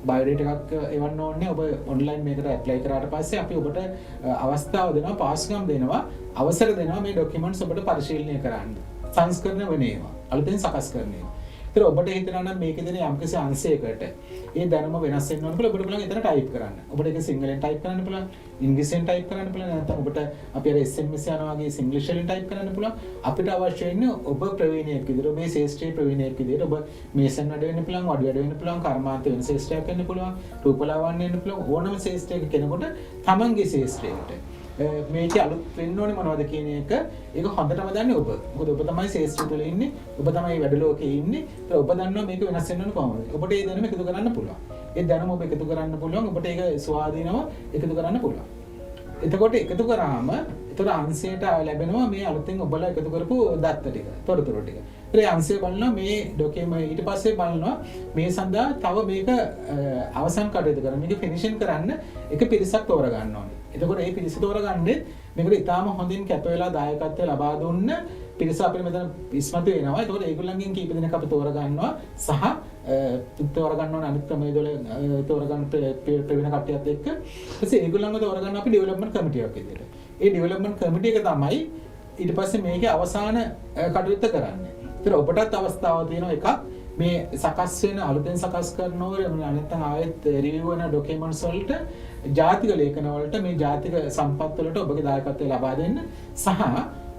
බයෝඩේටා එකක් එවන්න ඕනේ. ඔබ ඔන්ලයින් මේකට ඇප්ලයි කරාට පස්සේ අපි ඔබට අවස්ථාව දෙනවා, පාස්කම් දෙනවා, අවසර දෙනවා මේ ડોකියුමන්ට්ස් ඔබට පරිශීලනය කරන්න. සංස්කරණය වෙන ඒවා. අලුතෙන් සකස් කරන ඒවා. ඒතර ඔබට හිතනවා නම් මේකේ දෙන යම්කිසි අංශයකට ඒ දැනුම වෙනස් වෙන්න ඕන කියලා ඔබට පුළුවන් එතන ටයිප් කරන්න. ඔබට ඒක සිංහලෙන් ටයිප් කරන්න පුළුවන්, ඉංග්‍රීසියෙන් ටයිප් කරන්න පුළුවන්, නැත්නම් ඔබට අපි අර SMS යනවා වගේ සිංග්ලිෂ් වලින් ටයිප් කරන්න පුළුවන්. අපිට අවශ්‍ය වෙන්නේ ඔබ ප්‍රවීණයෙක් විදිහට, ඔබේ ශාස්ත්‍රීය ප්‍රවීණයෙක් විදිහට ඔබ මේසන් වැඩ වෙන්න පුළුවන්, වඩු වැඩ වෙන්න පුළුවන්, කර්මාන්ත වෙන ශාස්ත්‍රයක් වෙන්න පුළුවන්, රූපලාවන්‍ය වෙන්න පුළුවන්, ඕනම ශාස්ත්‍රයක කෙනෙකුට තමන්ගේ ශාස්ත්‍රයකට මේක අලුත් වෙන්න ඕනේ මොනවද කියන එක ඒක හොඳටම දන්නේ ඔබ. මොකද ඔබ තමයි ශාස්ත්‍රය තුළ ඉන්නේ. ඔබ තමයි වැඩ ලෝකේ ඉන්නේ. ඒක ඔබ දන්නවා මේක වෙනස් වෙන්න ඕනේ කොහොමද. ඔබට ඒ දැනුම එකතු කරන්න පුළුවන්. ඒ දැනුම ඔබ එකතු කරන්න පුළුවන්. ඔබට ඒක ස්වාධීනව එකතු කරන්න පුළුවන්. එතකොට එකතු කරාම ඒතර අංශයට ලැබෙනවා මේ අලුතෙන් ඔබලා එකතු කරපු දත්ත ටික, තොරතුරු ටික. ඒ අංශය බලනවා මේ ඩොකියුමන්ට් ඊට පස්සේ බලනවා මේ සඳහා තව මේක අවසන් කටයුතු කරන්න, මේක ෆිනිෂින් කරන්න එක පිරිසක් තෝරගන්න ඕනේ. එතකොට මේ පිරිස තෝරගන්නේ මේකට ඉතාම හොඳින් කැප වෙලා දායකත්වය ලබා දුන්න පිරිස අපිට මෙතන ඉස්මතු වෙනවා. එතකොට ඒගොල්ලන්ගෙන් කීප දෙනෙක් අපි තෝරගන්නවා සහ තෝරගන්න ඕන අනිත් ක්‍රමවේදවල තෝරගන්න ප්‍රවීණ කට්ටියත් එක්ක. ඊපස්සේ ඒගොල්ලන්ව තෝරගන්න අපි ඩෙවලොප්මන්ට් කමිටියක් විදිහට. ඒ ඩෙවලොප්මන්ට් කමිටි එක තමයි ඊට පස්සේ මේකේ අවසාන කටයුත්ත කරන්නේ. ඒතර ඔබටත් අවස්ථාවක් තියෙනවා එකක් මේ සකස් වෙන අලුතෙන් සකස් කරනවල නැත්නම් ආයෙත් රිවිව් වෙන ડોකියුමන්ට්ස් වලට ජාතික ලේඛන වලට මේ ජාතික සම්පත් වලට ඔබගේ දායකත්වය ලබා දෙන්න සහ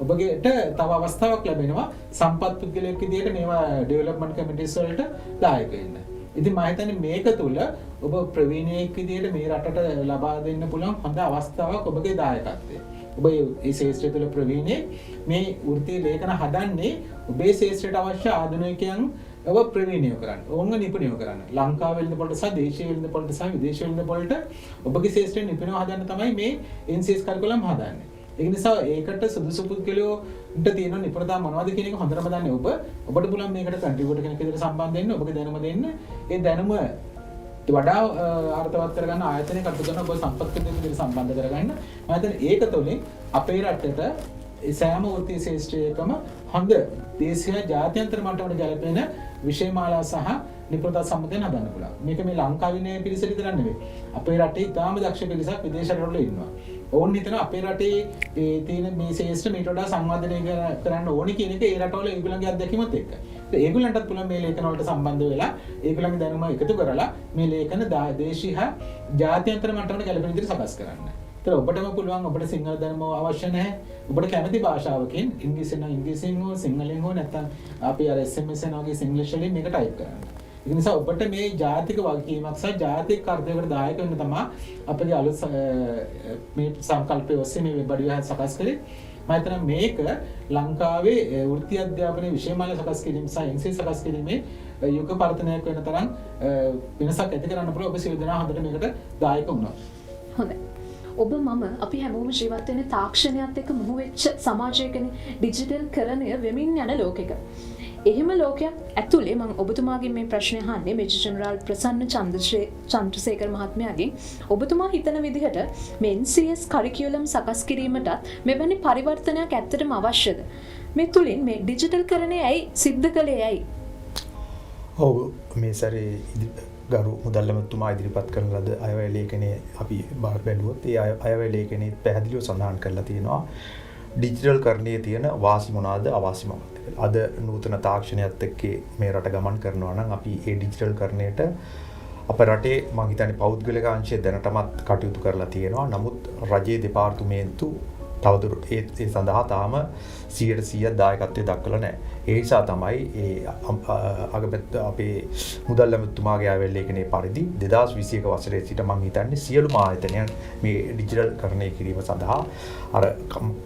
ඔබගේට තව අවස්ථාවක් ලැබෙනවා සම්පත් පුද්ගලයෙක් විදිහට මේවා ඩෙවලොප්මන්ට් කමිටිස් වලට දායක වෙන්න. ඉතින් මම හිතන්නේ මේක තුල ඔබ ප්‍රවීණයෙක් විදිහට මේ රටට ලබා දෙන්න පුළුවන් හොඳ අවස්ථාවක් ඔබගේ දායකත්වය. ඔබ මේ ශාස්ත්‍රය තුළ ප්‍රවීණයෙක් මේ වෘත්තීය ලේඛන හදන්නේ ඔබේ ශාස්ත්‍රයට අවශ්‍ය ආධුනිකයන් ඔබ ප්‍රවීණය කරන්න. ඕංග නිපුණය කරන්න. ලංකාව වෙළඳ පොළට සහ දේශීය වෙළඳ පොළට සහ විදේශීය වෙළඳ පොළට ඔබගේ ශාස්ත්‍රය නිපුණව හදන්න තමයි මේ NCS කරිකුලම් හදන්නේ. ඒ නිසා ඒකට සුදුසු පුද්ගලයෝට තියෙන නිපුණතා මොනවද කියන එක හොඳටම දන්නේ ඔබ. ඔබට පුළුවන් මේකට කන්ට්‍රිබියුටර් කෙනෙක් විදිහට සම්බන්ධ වෙන්න, ඔබගේ දැනුම දෙන්න. ඒ දැනුම වඩා අර්ථවත් කරගන්න ආයතනයක අතුගන ඔබ සම්පත් කෙනෙකුට සම්බන්ධ කරගන්න. මම හිතන්නේ ඒක තුළින් අපේ රටට සෑම වෘත්තීය ශාස්ත්‍රයකම හොඳ දේශීය ජාත්‍යන්තර මට්ටමට ගැලපෙන විෂයමාලා සහ නිපුණතා සම්බන්ධයෙන් හදන්න පුළුවන්. මේක මේ ලංකාවේ ඉන්න පිරිසට විතරක් නෙවෙයි. අපේ රටේ ඉතාම දක්ෂ පිරිසක් විදේශ රටවල ඉන්නවා. ඕන් හිතනවා අපේ රටේ තියෙන මේ ශාස්ත්‍ර මීට වඩා සංවර්ධනය කරන්න ඕනේ කියන එක ඒ රටවල ඒගොල්ලන්ගේ අත්දැකීමත් එක්ක. ඒගොල්ලන්ටත් පුළුවන් මේ ලේඛන වලට සම්බන්ධ වෙලා ඒගොල්ලන්ගේ දැනුම එකතු කරලා මේ ලේඛන දේශීය ජාත්‍යන්තර මට්ටමට ගැලපෙන විදිහට සකස් කරන්න. ඒතර ඔබටම පුළුවන් ඔබට සිංහල දැනුම අවශ්‍ය නැහැ. ඔබට කැමති භාෂාවකින් ඉංග්‍රීසියෙන් නම් ඉංග්‍රීසියෙන් හෝ සිංහලෙන් හෝ නැත්නම් අපි අර SMS එක වගේ සිංග්ලිෂ් වලින් මේක ටයිප් කරන්න. ඒ නිසා ඔබට මේ ජාතික වගකීමක් සහ ජාතික කර්තව්‍යයකට දායක වෙන්න තමයි අපේ අලුත් මේ සංකල්පය ඔස්සේ මේ වෙබ් අඩවිය සකස් කරේ. මම හිතනවා මේක ලංකාවේ වෘත්තීය අධ්‍යාපනයේ විෂයමාලා සකස් කිරීම සහ NCS සකස් කිරීමේ යුග පරිවර්තනයක් වෙන තරම් වෙනසක් ඇති කරන්න පුළුවන්. ඔබ සියලු දෙනා හොඳට මේකට දායක වුණා. හොඳයි. ඔබ මම අපි හැමෝම ජීවත් වෙන තාක්ෂණයත් එක්ක මුහු වෙච්ච සමාජයකනේ ඩිජිටල් කරණය වෙමින් යන ලෝකෙක. එහෙම ලෝකයක් ඇතුලේ මම ඔබතුමාගෙන් මේ ප්‍රශ්නය අහන්නේ මේජර් ජෙනරාල් ප්‍රසන්න චන්ද්‍රසේකර මහත්මයාගෙන්. ඔබතුමා හිතන විදිහට මේ NCS කරිකියුලම් සකස් කිරීමටත් මෙවැනි පරිවර්තනයක් ඇත්තටම අවශ්‍යද? මේ තුලින් මේ ඩිජිටල් කරණය ඇයි සිද්ධ කළේ ඇයි? ඔව් මේ සැරේ ගරු මුදල්ලමතුමා ඉදිරිපත් කරන ලද අයවැය ලේඛනයේ අපි බැලුවොත් ඒ අයවැය ලේඛනයේ පැහැදිලිව සඳහන් කරලා තියෙනවා ඩිජිටල් කරණයේ තියෙන වාසි මොනවාද අවාසි මොනවාද කියලා. අද නූතන තාක්ෂණයත් එක්ක මේ රට ගමන් කරනවා නම් අපි ඒ ඩිජිටල් කරණයට අප රටේ මං හිතන්නේ පෞද්ගලික අංශය දැනටමත් කටයුතු කරලා තියෙනවා. නමුත් රජයේ දෙපාර්තමේන්තු තවදුරටත් ඒ සඳහා තාම 100% දායකත්වය දක්වලා නැහැ. ඒ නිසා තමයි අගමැත් අපේ මුදල් ඇමතුමාගේ ආයවැල්ලේකනේ පරිදි 2021 වසරේ සිට මං හිතන්නේ සියලුම ආයතනයන් මේ ඩිජිටල් කරණය කිරීම සඳහා අර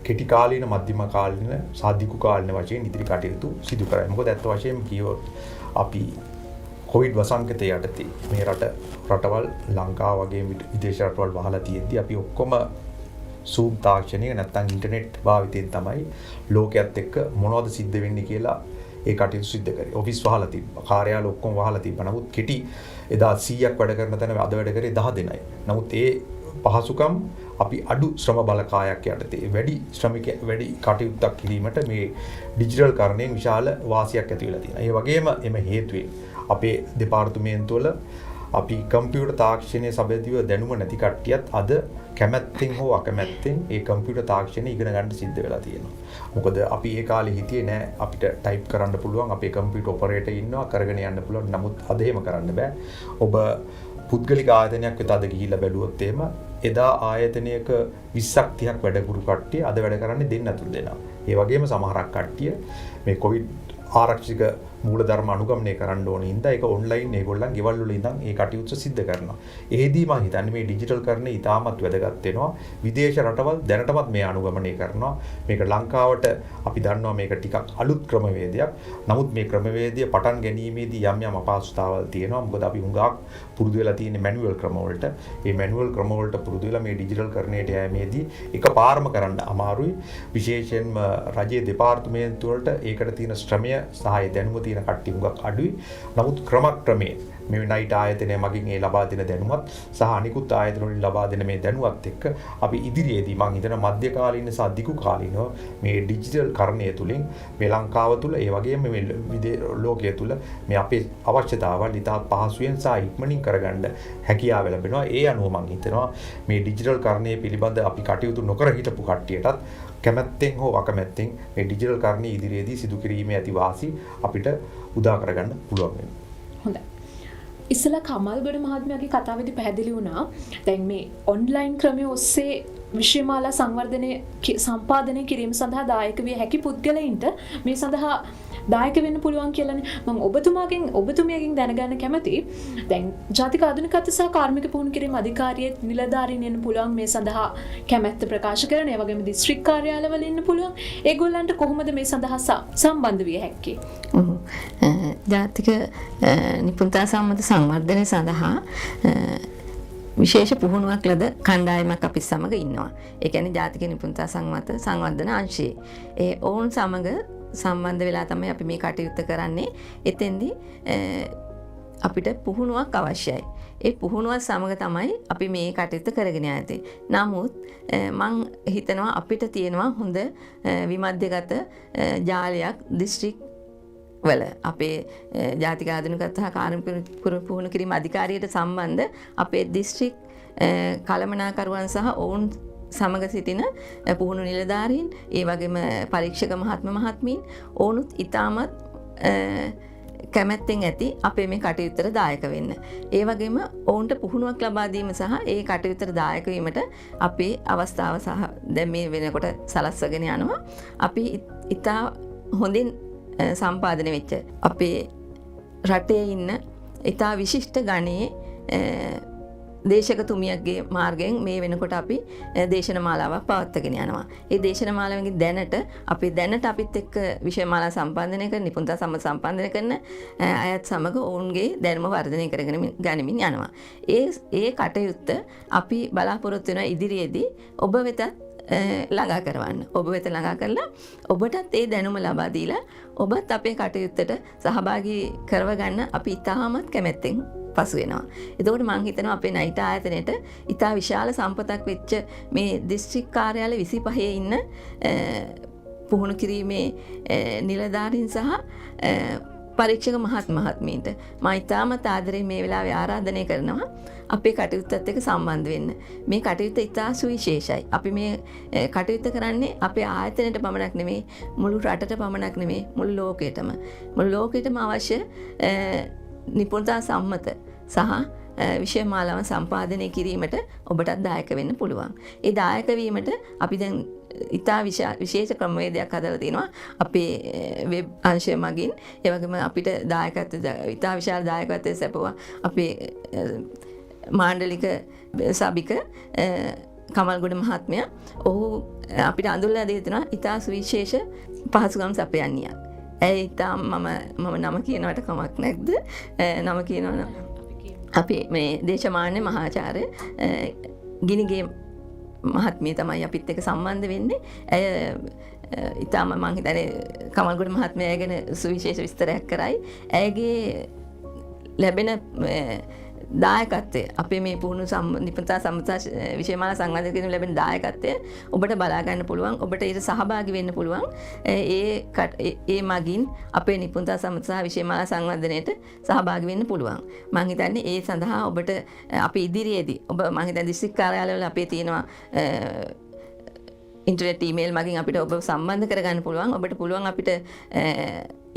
කෙටි කාලීන මධ්‍යම කාලීන සහ දීර්ඝ කාලීන වශයෙන් ඉදිරි කටයුතු සිදු කරයි. මොකද ඇත්ත වශයෙන්ම කියවොත් අපි කොවිඩ් වසංගතය යටතේ මේ රටවල් ලංකාව වගේ විදේශ රටවල් වහලා තියෙද්දි අපි ඔක්කොම Zoom තාක්ෂණය නැත්නම් ඉන්ටර්නෙට් භාවිතයෙන් තමයි ලෝකයේත් එක්ක මොනවද සිද්ධ වෙන්නේ කියලා ඒ කටයුතු සිද්ධ කරේ. ඔෆිස් වහලා තිබ්බා. කාර්යාල ඔක්කොම වහලා තිබ්බා. නමුත් කෙටි එදා 100ක් වැඩ කරන තැන අද වැඩ කරේ 10 දෙනයි. නමුත් ඒ පහසුකම් අපි අඩු ශ්‍රම බලකායක් යටතේ වැඩි කටයුත්තක් කිරීමට මේ ඩිජිටල් කරණයෙන් විශාල වාසියක් ඇති වෙලා තියෙනවා. ඒ වගේම එම හේතුවෙන් අපේ දෙපාර්තමේන්තුවල අපි කම්පියුටර් තාක්ෂණයේ සබැඳිව දැනුම නැති කට්ටියත් අද කැමැත්තෙන් හෝ අකමැත්තෙන් ඒ කම්පියුටර් තාක්ෂණය ඉගෙන ගන්න සිද්ධ වෙලා තියෙනවා. මොකද අපි ඒ කාලේ හිතියේ නෑ අපිට ටයිප් කරන්න පුළුවන් අපේ කම්පියුටර් ඔපරේටර් ඉන්නවා කරගෙන යන්න පුළුවන්. නමුත් අද එහෙම කරන්න බෑ. ඔබ පුද්ගලික ආයතනයක් වෙත අද ගිහිල්ලා බැලුවොත් එහෙම එදා ආයතනයක 20ක් 30ක් වැඩ කරු කට්ටිය අද වැඩ කරන්නේ දෙන්න තුන දෙනා. ඒ වගේම සමහරක් කට්ටිය මේ කොවිඩ් ආරක්ෂක මූලධර්ම අනුගමනය කරන්න ඕන හින්දා ඒක ඔන්ලයින් ඒගොල්ලන් ගෙවල් වල ඉඳන් ඒ කටයුතු සිද්ධ කරනවා. එහෙදී මම හිතන්නේ මේ ඩිජිටල් කරණය ඉතාමත් වැදගත් වෙනවා. විදේශ රටවල් දැනටමත් මේ අනුගමනය කරනවා. මේක ලංකාවට අපි දන්නවා මේක ටිකක් අලුත් ක්‍රමවේදයක්. නමුත් මේ ක්‍රමවේදය පටන් ගැනීමේදී යම් අපහසුතාවල් තියෙනවා. මොකද අපි හුඟක් පුරුදු වෙලා තියෙන මැනුවල් ක්‍රම වලට. මේ මැනුවල් ක්‍රම වලට පුරුදු වෙලා මේ ඩිජිටල් කරණයට යෑමේදී එකපාරම කරන්න අමාරුයි. විශේෂයෙන්ම රජයේ දෙපාර්තමේන්තු වලට ඒකට තියෙන ශ්‍රමය සහ දැනුම තියෙන කට්ටිය හුඟක් අඩුයි. නමුත් ක්‍රමක්‍රමයෙන් මේ නයිට් ආයතනය මගින් ඒ ලබා දෙන දැනුමත් සහ අනිකුත් ආයතන වලින් ලබා දෙන මේ දැනුවත් එක්ක අපි ඉදිරියේදී මම හිතන මධ්‍ය කාලීන සහ දිගු කාලීනව මේ ඩිජිටල් කරණය තුලින් මේ ලංකාව තුල ඒ වගේම මේ ලෝකයේ තුල මේ අපේ අවශ්‍යතාවල් ඉතා පහසුවෙන් සහ ඉක්මනින් කරගන්න හැකියාව ලැබෙනවා. ඒ අනුව මම හිතනවා මේ ඩිජිටල් කරණය පිළිබඳ අපි කටයුතු නොකර හිටපු කට්ටියටත් කැමැත්තෙන් හෝ අකමැත්තෙන් මේ ඩිජිටල් කරණය ඉදිරියේදී සිදු කිරීමේ ඇති වාසි අපිට උදා කරගන්න පුළුවන් වෙනවා. හොඳයි. ඉස්සලා කමල්ගොඩ මහත්මයාගේ කතාවේදී පැහැදිලි වුණා දැන් මේ ඔන්ලයින් ක්‍රමයේ ඔස්සේ විෂයමාලා සංවර්ධනය සම්පාදනය කිරීම සඳහා දායක විය හැකි පුද්ගලයින්ට මේ සඳහා දායක වෙන්න පුළුවන් කියලානේ මම ඔබතුමියගෙන් දැනගන්න කැමතියි. දැන් ජාතික ආධුනිකත්ව සහ කාර්මික පුහුණු කිරීම අධිකාරියේ නිලධාරීන් ඉන්න පුළුවන් මේ සඳහා කැමැත්ත ප්‍රකාශ කරන ඒ වගේම දිස්ත්‍රික් කාර්යාලවල ඉන්න පුළුවන්. ඒගොල්ලන්ට කොහොමද මේ සඳහා සම්බන්ධ විය හැක්කේ? ජාතික නිපුණතා සම්මත සංවර්ධනය සඳහා විශේෂ පුහුණුවක් ලද කණ්ඩායමක් අපි සමග ඉන්නවා. ඒ කියන්නේ ජාතික නිපුණතා සම්මත සංවර්ධන අංශයේ. ඒ ඔවුන් සමග සම්බන්ධ වෙලා තමයි අපි මේ කටයුත්ත කරන්නේ. එතෙන්දී අපිට පුහුණුවක් අවශ්‍යයි. ඒ පුහුණුව සමග තමයි අපි මේ කටයුත්ත කරගෙන යන්නේ. නමුත් මං හිතනවා අපිට තියෙනවා හොඳ විමධ්‍යගත ජාලයක් දිස්ත්‍රික් වල අපේ ජාතික ආධුනිකත්ව සහ කාර්මික පුහුණු කිරීම අධිකාරියට සම්බන්ධ අපේ දිස්ත්‍රික් කළමනාකරුවන් සහ ඔවුන් සමග සිටින පුහුණු නිලධාරීන් ඒ වගේම පරීක්ෂක මහත්මීන් ඔවුනුත් ඉතාමත් කැමැත්තෙන් ඇති අපේ මේ කටයුත්තට දායක වෙන්න. ඒ වගේම ඔවුන්ට පුහුණුවක් ලබා දීම සහ ඒ කටයුත්තට දායක වීමට අපේ අවස්ථාව සහ දැන් මේ වෙනකොට සලස්වගෙන යනවා. අපි ඉතා හොඳින් සම්පාදනය වෙච්ච අපේ රටේ ඉන්න ඉතා විශිෂ්ට ගණයේ දේශකතුමියගේ මාර්ගයෙන් මේ වෙනකොට අපි දේශන මාලාවක් පවත්වාගෙන යනවා. ඒ දේශන මාලාවෙන් දැනට අපිත් එක්ක විෂයමාලා සම්පාදනය කරන නිපුණතා සම්මත සම්පාදනය කරන අයත් සමග ඔවුන්ගේ දැනුම වර්ධනය කරගෙන ගනිමින් යනවා. ඒ කටයුත්ත අපි බලාපොරොත්තු වෙන ඉදිරියේදී ඔබ වෙතත් ළඟා කරවන්න. ඔබ වෙත ළඟා කරලා ඔබටත් ඒ දැනුම ලබා දීලා ඔබත් අපේ කටයුත්තට සහභාගී කරව ගන්න අපි ඉතාමත් කැමැත්තෙන් පසු වෙනවා. එතකොට මම හිතනවා අපේ නයිට් ආයතනයේට ඉතා විශාල සම්පතක් වෙච්ච මේ දිස්ත්‍රික් කාර්යාලය 25 ඉන්න පුහුණු කිරීමේ නිලධාරීන් සහ පරීක්ෂක මහත්මීන්ට මම ඉතාමත් ආදරයෙන් මේ වෙලාවේ ආරාධනය කරනවා අපේ කටයුත්තත් එක්ක සම්බන්ධ වෙන්න. මේ කටයුත්ත ඉතා සුවිශේෂයි. අපි මේ කටයුත්ත කරන්නේ අපේ ආයතනයට පමණක් නෙමෙයි මුළු රටට පමණක් නෙමෙයි මුළු ලෝකෙටම අවශ්‍ය නිපුණතා සම්මත සහ විෂය මාලාවන් සම්පාදනය කිරීමට ඔබටත් දායක වෙන්න පුළුවන්. ඒ දායක වීමට අපි දැන් ඉතා විශේෂ ක්‍රමවේදයක් හදලා තියෙනවා අපේ වෙබ් අංශය මගින්. ඒ වගේම අපිට දායකත්වය ඉතා විශාල දායකත්වයක් සැපුවා අපේ මාණ්ඩලික සභික කමල්ගොඩ මහත්මයා. ඔහු අපිට අඳුල්ලා දී දෙනවා ඉතා සුවිශේෂ පහසුකම් සපයන්නියක්. ඇයි ඉතා මම නම කියනවට කමක් නැද්ද? නම කියනවා අපි මේ දේශමාන්‍ය මහාචාර්ය ගිනිගේ මහත්මිය තමයි අපිත් එක්ක සම්බන්ධ වෙන්නේ. ඇය ඉතාම මං හිතන්නේ කමල්ගොඩ මහත්මයා ගැන සුවිශේෂ විස්තරයක් කරයි. ඇයගේ ලැබෙන දායකත්වය අපේ මේ පුහුණු නිපුණතා සම්මතා විෂයමාලා සංවර්ධනය කිරීම ලැබෙන දායකත්වය ඔබට බලා ගන්න පුළුවන්. ඔබට ඊට සහභාගී වෙන්න පුළුවන්. ඒ මගින් අපේ නිපුණතා සම්මතා විෂයමාලා සංවර්ධනයට සහභාගී වෙන්න පුළුවන්. මම හිතන්නේ ඒ සඳහා ඔබට අපි ඉදිරියේදී ඔබ මම හිතන්නේ දිස්ත්‍රික් කාර්යාලවල අපේ තියෙනවා ඉන්ටර්නෙට් ඊමේල් මගින් අපිට ඔබ සම්බන්ධ කරගන්න පුළුවන්. ඔබට පුළුවන් අපිට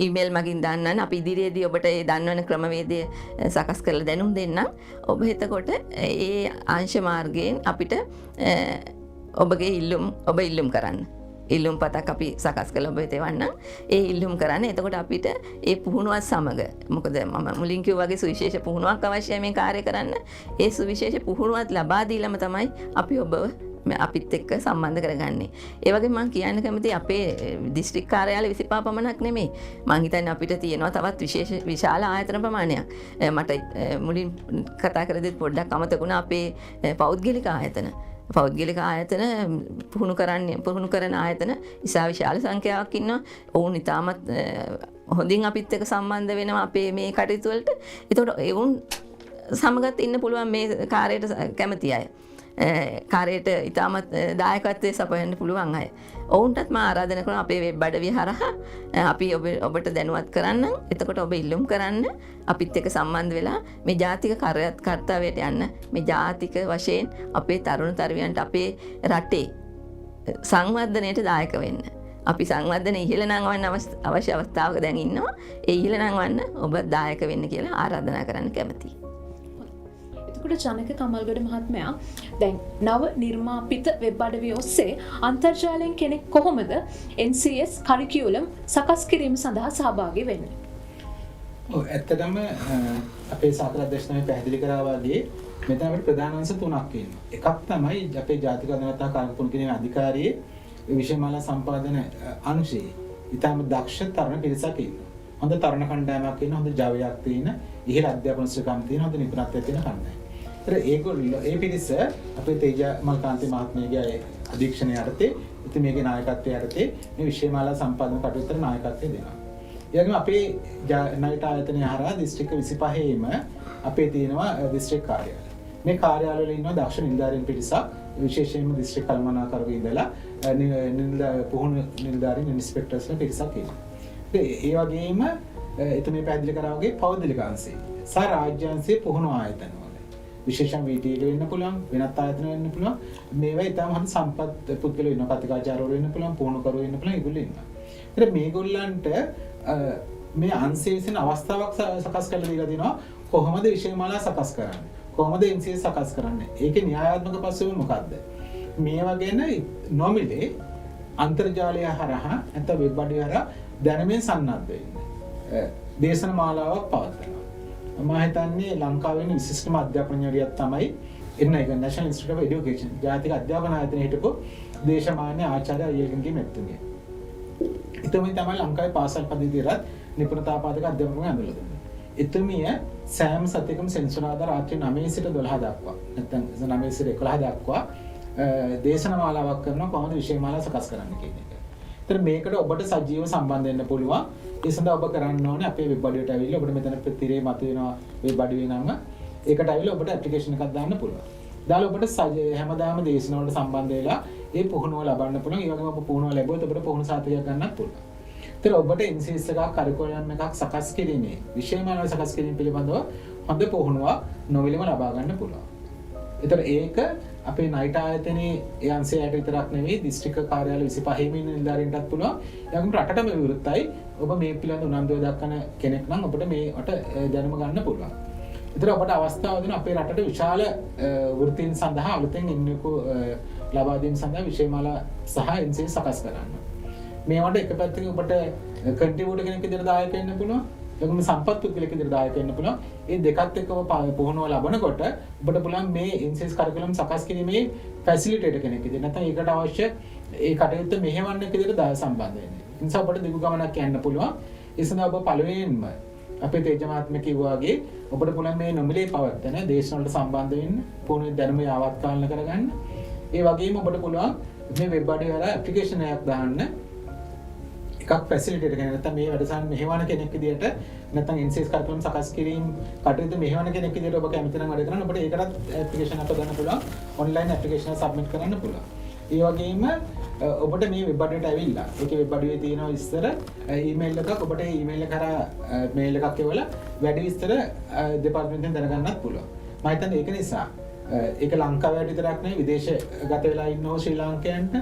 ඊමේල් මගින් දන්නන්න අපි ඉදිරියේදී ඔබට ඒ දන්වන ක්‍රමවේදය සකස් කරලා දැනුම් දෙන්නම්. ඔබ එතකොට ඒ අංශ මාර්ගයෙන් අපිට ඔබගේ ඉල්ලුම් කරන්න. ඉල්ලුම් පතක් අපි සකස් කරලා ඔබ තෙවන්නම්. ඒ ඉල්ලුම් කරන්න. එතකොට අපිට ඒ පුහුණුවත් සමග මොකද මම මුලින් කිව්වා වගේ සුවිශේෂ පුහුණුවක් අවශ්‍යයි මේ කාර්ය කරන්න. ඒ සුවිශේෂ පුහුණුවත් ලබා දීලම තමයි අපි ඔබව අපිත් එක්ක සම්බන්ධ කරගන්නේ. ඒ වගේ මම කියන්න කැමති අපේ දිස්ත්‍රික් කාර්යාලය 25 පමණක් නෙමෙයි. මම හිතන්නේ අපිට තියෙනවා තවත් විශාල ආයතන ප්‍රමාණයක්. මට මුලින් කතා කරද්දිත් පොඩ්ඩක් අමතක වුණා අපේ පෞද්ගලික ආයතන. පෞද්ගලික ආයතන පුහුණු කරන ආයතන ඉතා විශාල සංඛ්‍යාවක් ඉන්නවා. ඔවුන් ඉතාමත් හොඳින් අපිත් එක්ක සම්බන්ධ වෙනවා අපේ මේ කටයුතු වලට. ඒතකොට ඔවුන් සමගත් ඉන්න පුළුවන් මේ කාර්යයට කැමති අය. කාර්යයට ඉතාමත් දායකත්වයේ සපයන්න පුළුවන් අය. ඔවුන්ටත් මම ආරාධනා කරනවා අපේ වෙබ් අඩවිය හරහා අපි ඔබට දැනුවත් කරන්න. එතකොට ඔබ ඉල්ලුම් කරන්න අපිත් එක්ක සම්බන්ධ වෙලා මේ ජාතික කර්තව්‍යයට යන්න. මේ ජාතික වශයෙන් අපේ තරුණ තරුවියන්ට අපේ රටේ සංවර්ධනයට දායක වෙන්න. අපි සංවර්ධන ඉහළ නංවන්න අවශ්‍ය අවස්ථාවක දැන් ඉන්නවා. ඒ ඉහළ නංවන්න ඔබ දායක වෙන්න කියලා ආරාධනා කරන්න කැමතියි. ජනක කමල්ගොඩ මහත්මයා දැන් නව නිර්මාපිත වෙබ් අඩවිය ඔස්සේ අන්තර්ජාලයෙන් කෙනෙක් කොහොමද NCS කරිකියුලම් සකස් කිරීම සඳහා සහභාගී වෙන්නේ? ඇත්තටම අපේ සාකච්ඡා අධ්‍යක්ෂණය පැහැදිලි කරා වගේ මෙතන අපිට ප්‍රධාන අංශ තුනක් ඉන්නවා. එකක් තමයි අපේ ජාතික අධිනතා කාර්යපුන් කිරීම අධිකාරියේ විෂයමාලා සම්පාදන අංශයේ ඉතාම දක්ෂ තරුණ පිරිසක් ඉන්නවා. හොඳ තරුණ කණ්ඩායමක් ඉන්නවා. හොඳ ජවයක් තියෙන, ඉහළ අධ්‍යාපන ශ්‍රේණියක් තියෙන, හොඳ නිපුණත්වයක් තියෙන කණ්ඩායමක්. ඒගොල්ලෝ ඒ පිරිස අපේ තේජා මල්කාන්ති මහත්මියගේ අධීක්ෂණය යටතේ එතුමියගේ නායකත්වය යටතේ මේ විෂයමාලා සම්පාදන කටයුත්තට නායකත්වය දෙනවා. ඒ වගේම අපේ නයිට ආයතනය හරහා දිස්ත්‍රික්ක 25ෙම අපේ තියෙනවා දිස්ත්‍රික් කාර්යාලය. මේ කාර්යාලවල ඉන්නවා දක්ෂ නිලධාරීන් පිරිසක් විශේෂයෙන්ම දිස්ත්‍රික් කළමනාකරුවෝ ඉඳලා පුහුණු නිලධාරීන් ඉන්ස්පෙක්ටර්ස්ලා පිරිසක් ඉන්නවා. ඒ වගේම එතුමිය පැහැදිලි කරා වගේ පෞද්ගලික අංශය සහ රාජ්‍ය අංශයේ පුහුණු ආයතන විශේෂයෙන් VTE වෙන්න පුළුවන්, වෙනත් ආයතන වෙන්න පුළුවන්. මේවා ඊටම හරි සම්පත් පුද්ගලයෝ ඉන්නවා, කතිකාචාර්යවරු වෙන්න පුළුවන්, පුහුණුකරුවෝ වෙන්න පුළුවන්, ඒගොල්ලෝ ඉන්නවා. ඒත් මේගොල්ලන්ට මේ අංශයේ විසින් අවස්ථාවක් සකස් කරලා දීලා තිනවා කොහොමද විෂයමාලා සකස් කරන්නේ? කොහොමද NCS සකස් කරන්නේ? ඒකේ න්‍යායාත්මක පසුබිම මොකක්ද? මේවා ගැන නොමිලේ අන්තර්ජාලය හරහා නැත්නම් වෙබ් අඩවිය හරහා දැනුමින් සන්නද්ධ වෙන්න. දේශන මාලාවක් පවත්වනවා. මම හිතන්නේ ලංකාවේ විශිෂ්ටම අධ්‍යාපනඥයෙක් තමයි එන්නයික National Institute of Education ජාතික අධ්‍යාපන ආයතනයේ හිටපු දේශමාන්‍ය ආචාර්ය අයියන්ගේ මෙතුමිය. එතුමිය තමයි ලංකාවේ පාසල් පද්ධතියට නිපුණතාපාදක අධ්‍යාපනය අඳුරලා දුන්නේ. එතුමිය සෑම සතියකම සෙන්සුරාදා රාත්‍රී 9 සිට 12 දක්වා නැත්නම් 9 සිට 11 දක්වා දේශන මාලාවක් කරනවා කොහොමද විෂයමාලා සකස් කරන්න කියන එක. ඒතර මේකට ඔබට සජීව සම්බන්ධ වෙන්න පුළුවන්. ඒ සඳහා ඔබ කරන්න ඕනේ අපේ වෙබ් අඩවියට ඇවිල්ලා ඔබට මෙතන තිරේ මතුවෙනවා වෙබ් අඩවිය නම. ඒකට ඇවිල්ලා ඔබට ඇප්ලිකේෂන් එකක් දාන්න පුළුවන්. දාලා ඔබට හැමදාම දේශන වලට සම්බන්ධ වෙලා ඒ පුහුණුව ලබන්න පුළුවන්. ඒ වගේම ඔබ පුහුණුව ලැබුවොත් ඔබට පුහුණු සාතිකයක් ගන්නත් පුළුවන්. ඒතර ඔබට NCS එකක් කරිකුලම් එකක් සකස් කිරීමේ විෂයමාලා සකස් කිරීම පිළිබඳව හොඳ පුහුණුවක් නොවිලම ලබා ගන්න පුළුවන්. ඒතර ඒක අපේ නයිට ආයතනයේ ඒ අංශයට විතරක් නෙවෙයි දිස්ත්‍රික්ක කාර්යාල 25 ඉන්න නිලධාරීන්ටත් පුළුවන්. ඒ වගේම රටටම විවෘතයි. ඔබ මේ පිළිබඳ උනන්දුව දක්වන කෙනෙක් නම් ඔබට මේකට දැනුම ගන්න පුළුවන්. ඒතර ඔබට අවස්ථාව දෙන අපේ රටට විශාල වෘත්තීන් සඳහා අලුතෙන් ඉන්නකෝ ලබා දීම සඳහා විෂයමාලා සහ NCS සකස් කරන්න. මේවට එක පැත්තකින් ඔබට කන්ට්‍රිබියුටර් කෙනෙක් විදිහට දායක වෙන්න පුළුවන්. ඒකම සම්පත් පුද්ගලෙක් විදිහට දායක වෙන්න පුළුවන්. මේ දෙකත් එක්කම පුහුණුව ලබනකොට ඔබට පුළුවන් මේ NCS කරිකුලම් සකස් කිරීමේ ෆැසිලිටේටර් කෙනෙක් විදිහට නැත්නම් ඒකට අවශ්‍ය ඒ කටයුත්ත මෙහෙවන්න විදිහට සම්බන්ධ වෙන්න. ඒ නිසා ඔබට දිගු ගමනක් යන්න පුළුවන්. ඒ සඳහා ඔබ පළවෙනිම අපේ තේජමාත්ම කිව්වාගේ ඔබට පුළුවන් මේ නොමිලේ පවත්වන දේශන වලට සම්බන්ධ වෙන්න, පුහුණුවේ දැනුම යාවත්කාලන කරගන්න. ඒ වගේම ඔබට පුළුවන් මේ වෙබ් අඩවිය වල ඇප්ලිකේෂන් එකක් දාන්න. එකක් ෆැසිලිටේටර් කෙනෙක් නැත්නම් මේ වැඩසටහන මෙහෙවන කෙනෙක් විදියට නැත්නම් NCS කරිකුලම් සකස් කිරීම කටයුතු මෙහෙවන කෙනෙක් විදියට ඔබ කැමති නම් වැඩ කරන්න ඔබට ඒකටත් ඇප්ලිකේෂන් එකක් දාන්න පුළුවන්. ඔන්ලයින් ඇප්ලිකේෂන් එක සබ්මිට් කරන්න පුළුවන්. ඒ වගේම ඔබට මේ වෙබ් අඩවියට ඇවිල්ලා ඒකේ වෙබ් අඩවියේ තියෙනවා විස්තර ඊමේල් එකක් ඔබට ඊමේල් එක කරා මේල් එකක් එවලා වැඩි විස්තර දෙපාර්තමේන්තෙන් දැනගන්නත් පුළුවන්. මම හිතන්නේ ඒක නිසා ඒක ලංකාවට විතරක් නෙවෙයි විදේශගත වෙලා ඉන්නෝ ශ්‍රී ලාංකිකයන්ට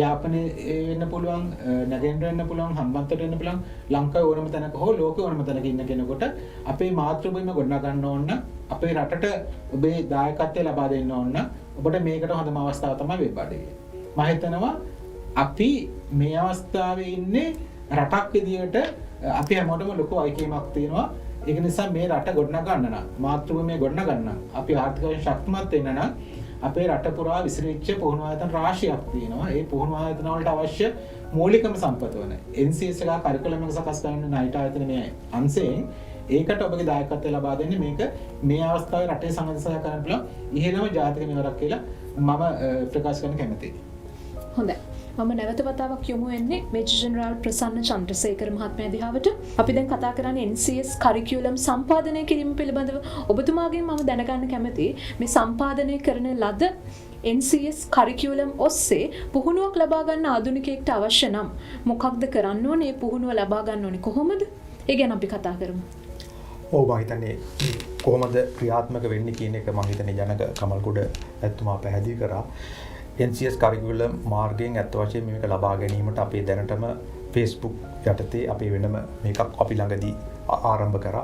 යාපනයේ වෙන්න පුළුවන් නැගෙනහිර වෙන්න පුළුවන් හම්බන්තොට වෙන්න පුළුවන් ලංකාවේ ඕනම තැනක හෝ ලෝකේ ඕනම තැනක ඉන්න කෙනෙකුට අපේ මාතෘභූමිය ගොඩනගා ගන්න ඕන අපේ රටට ඔබේ දායකත්වය ලබා දෙන්න ඕන ඔබට මේකට හොඳම අවස්ථාව තමයි වෙබ් අඩවිය. මම හිතනවා අපි මේ අවස්ථාවේ ඉන්නේ රටක් විදියට අපි හැමෝටම ලොකු අයිතියක් තියෙනවා. ඒක නිසා මේ රට ගොඩනගා ගන්න නම් මාතෘභූමිය ගොඩනගා ගන්න නම් අපි ආර්ථිකව ශක්තිමත් වෙන්න නම් අපේ රට පුරා විසිරිච්ච පුහුණු ආයතන රාශියක් තියෙනවා. ඒ පුහුණු ආයතන වලට අවශ්‍ය මූලිකම සම්පත වන NCS එක කරිකුලම් එක සකස් කරන නයිට් ආයතන මේ අංශයෙන් ඒකට ඔබගේ දායකත්වය ලබා දෙන්නේ මේක මේ අවස්ථාවේ රටේ සංගතසය කරන්න පුළුවන් ඉහළම ජාතික මෙවරක් කියලා මම ප්‍රකාශ කරන්න කැමතියි. හොඳයි. මම නැවත වතාවක් යොමු වෙන්නේ මේජර් ජෙනරාල් ප්‍රසන්න චන්ද්‍රසේකර මහත්මයා දිහාවට. අපි දැන් කතා කරන්නේ NCS කරිකියුලම් සම්පාදනය කිරීම පිළිබඳව. ඔබතුමාගෙන් මම දැනගන්න කැමතියි මේ සම්පාදනය කරන ලද NCS කරිකියුලම් ඔස්සේ පුහුණුවක් ලබා ගන්න ආධුනිකයෙක්ට අවශ්‍ය නම් මොකක්ද කරන්න ඕනේ? මේ පුහුණුව ලබා ගන්න ඕනේ කොහොමද? ඒ ගැන අපි කතා කරමු. මම හිතන්නේ කොහොමද ක්‍රියාත්මක වෙන්නේ කියන එක මම හිතන්නේ ජනක කමල්ගොඩ ඇතුමා පැහැදිලි කරා. NCS කරිකුලම් මාර්ගයෙන් අත් වශයෙන් මේක ලබා ගැනීමට අපේ දැනටම Facebook යටතේ අපි වෙනම මේකක් අපි ළඟදී ආරම්භ කරා.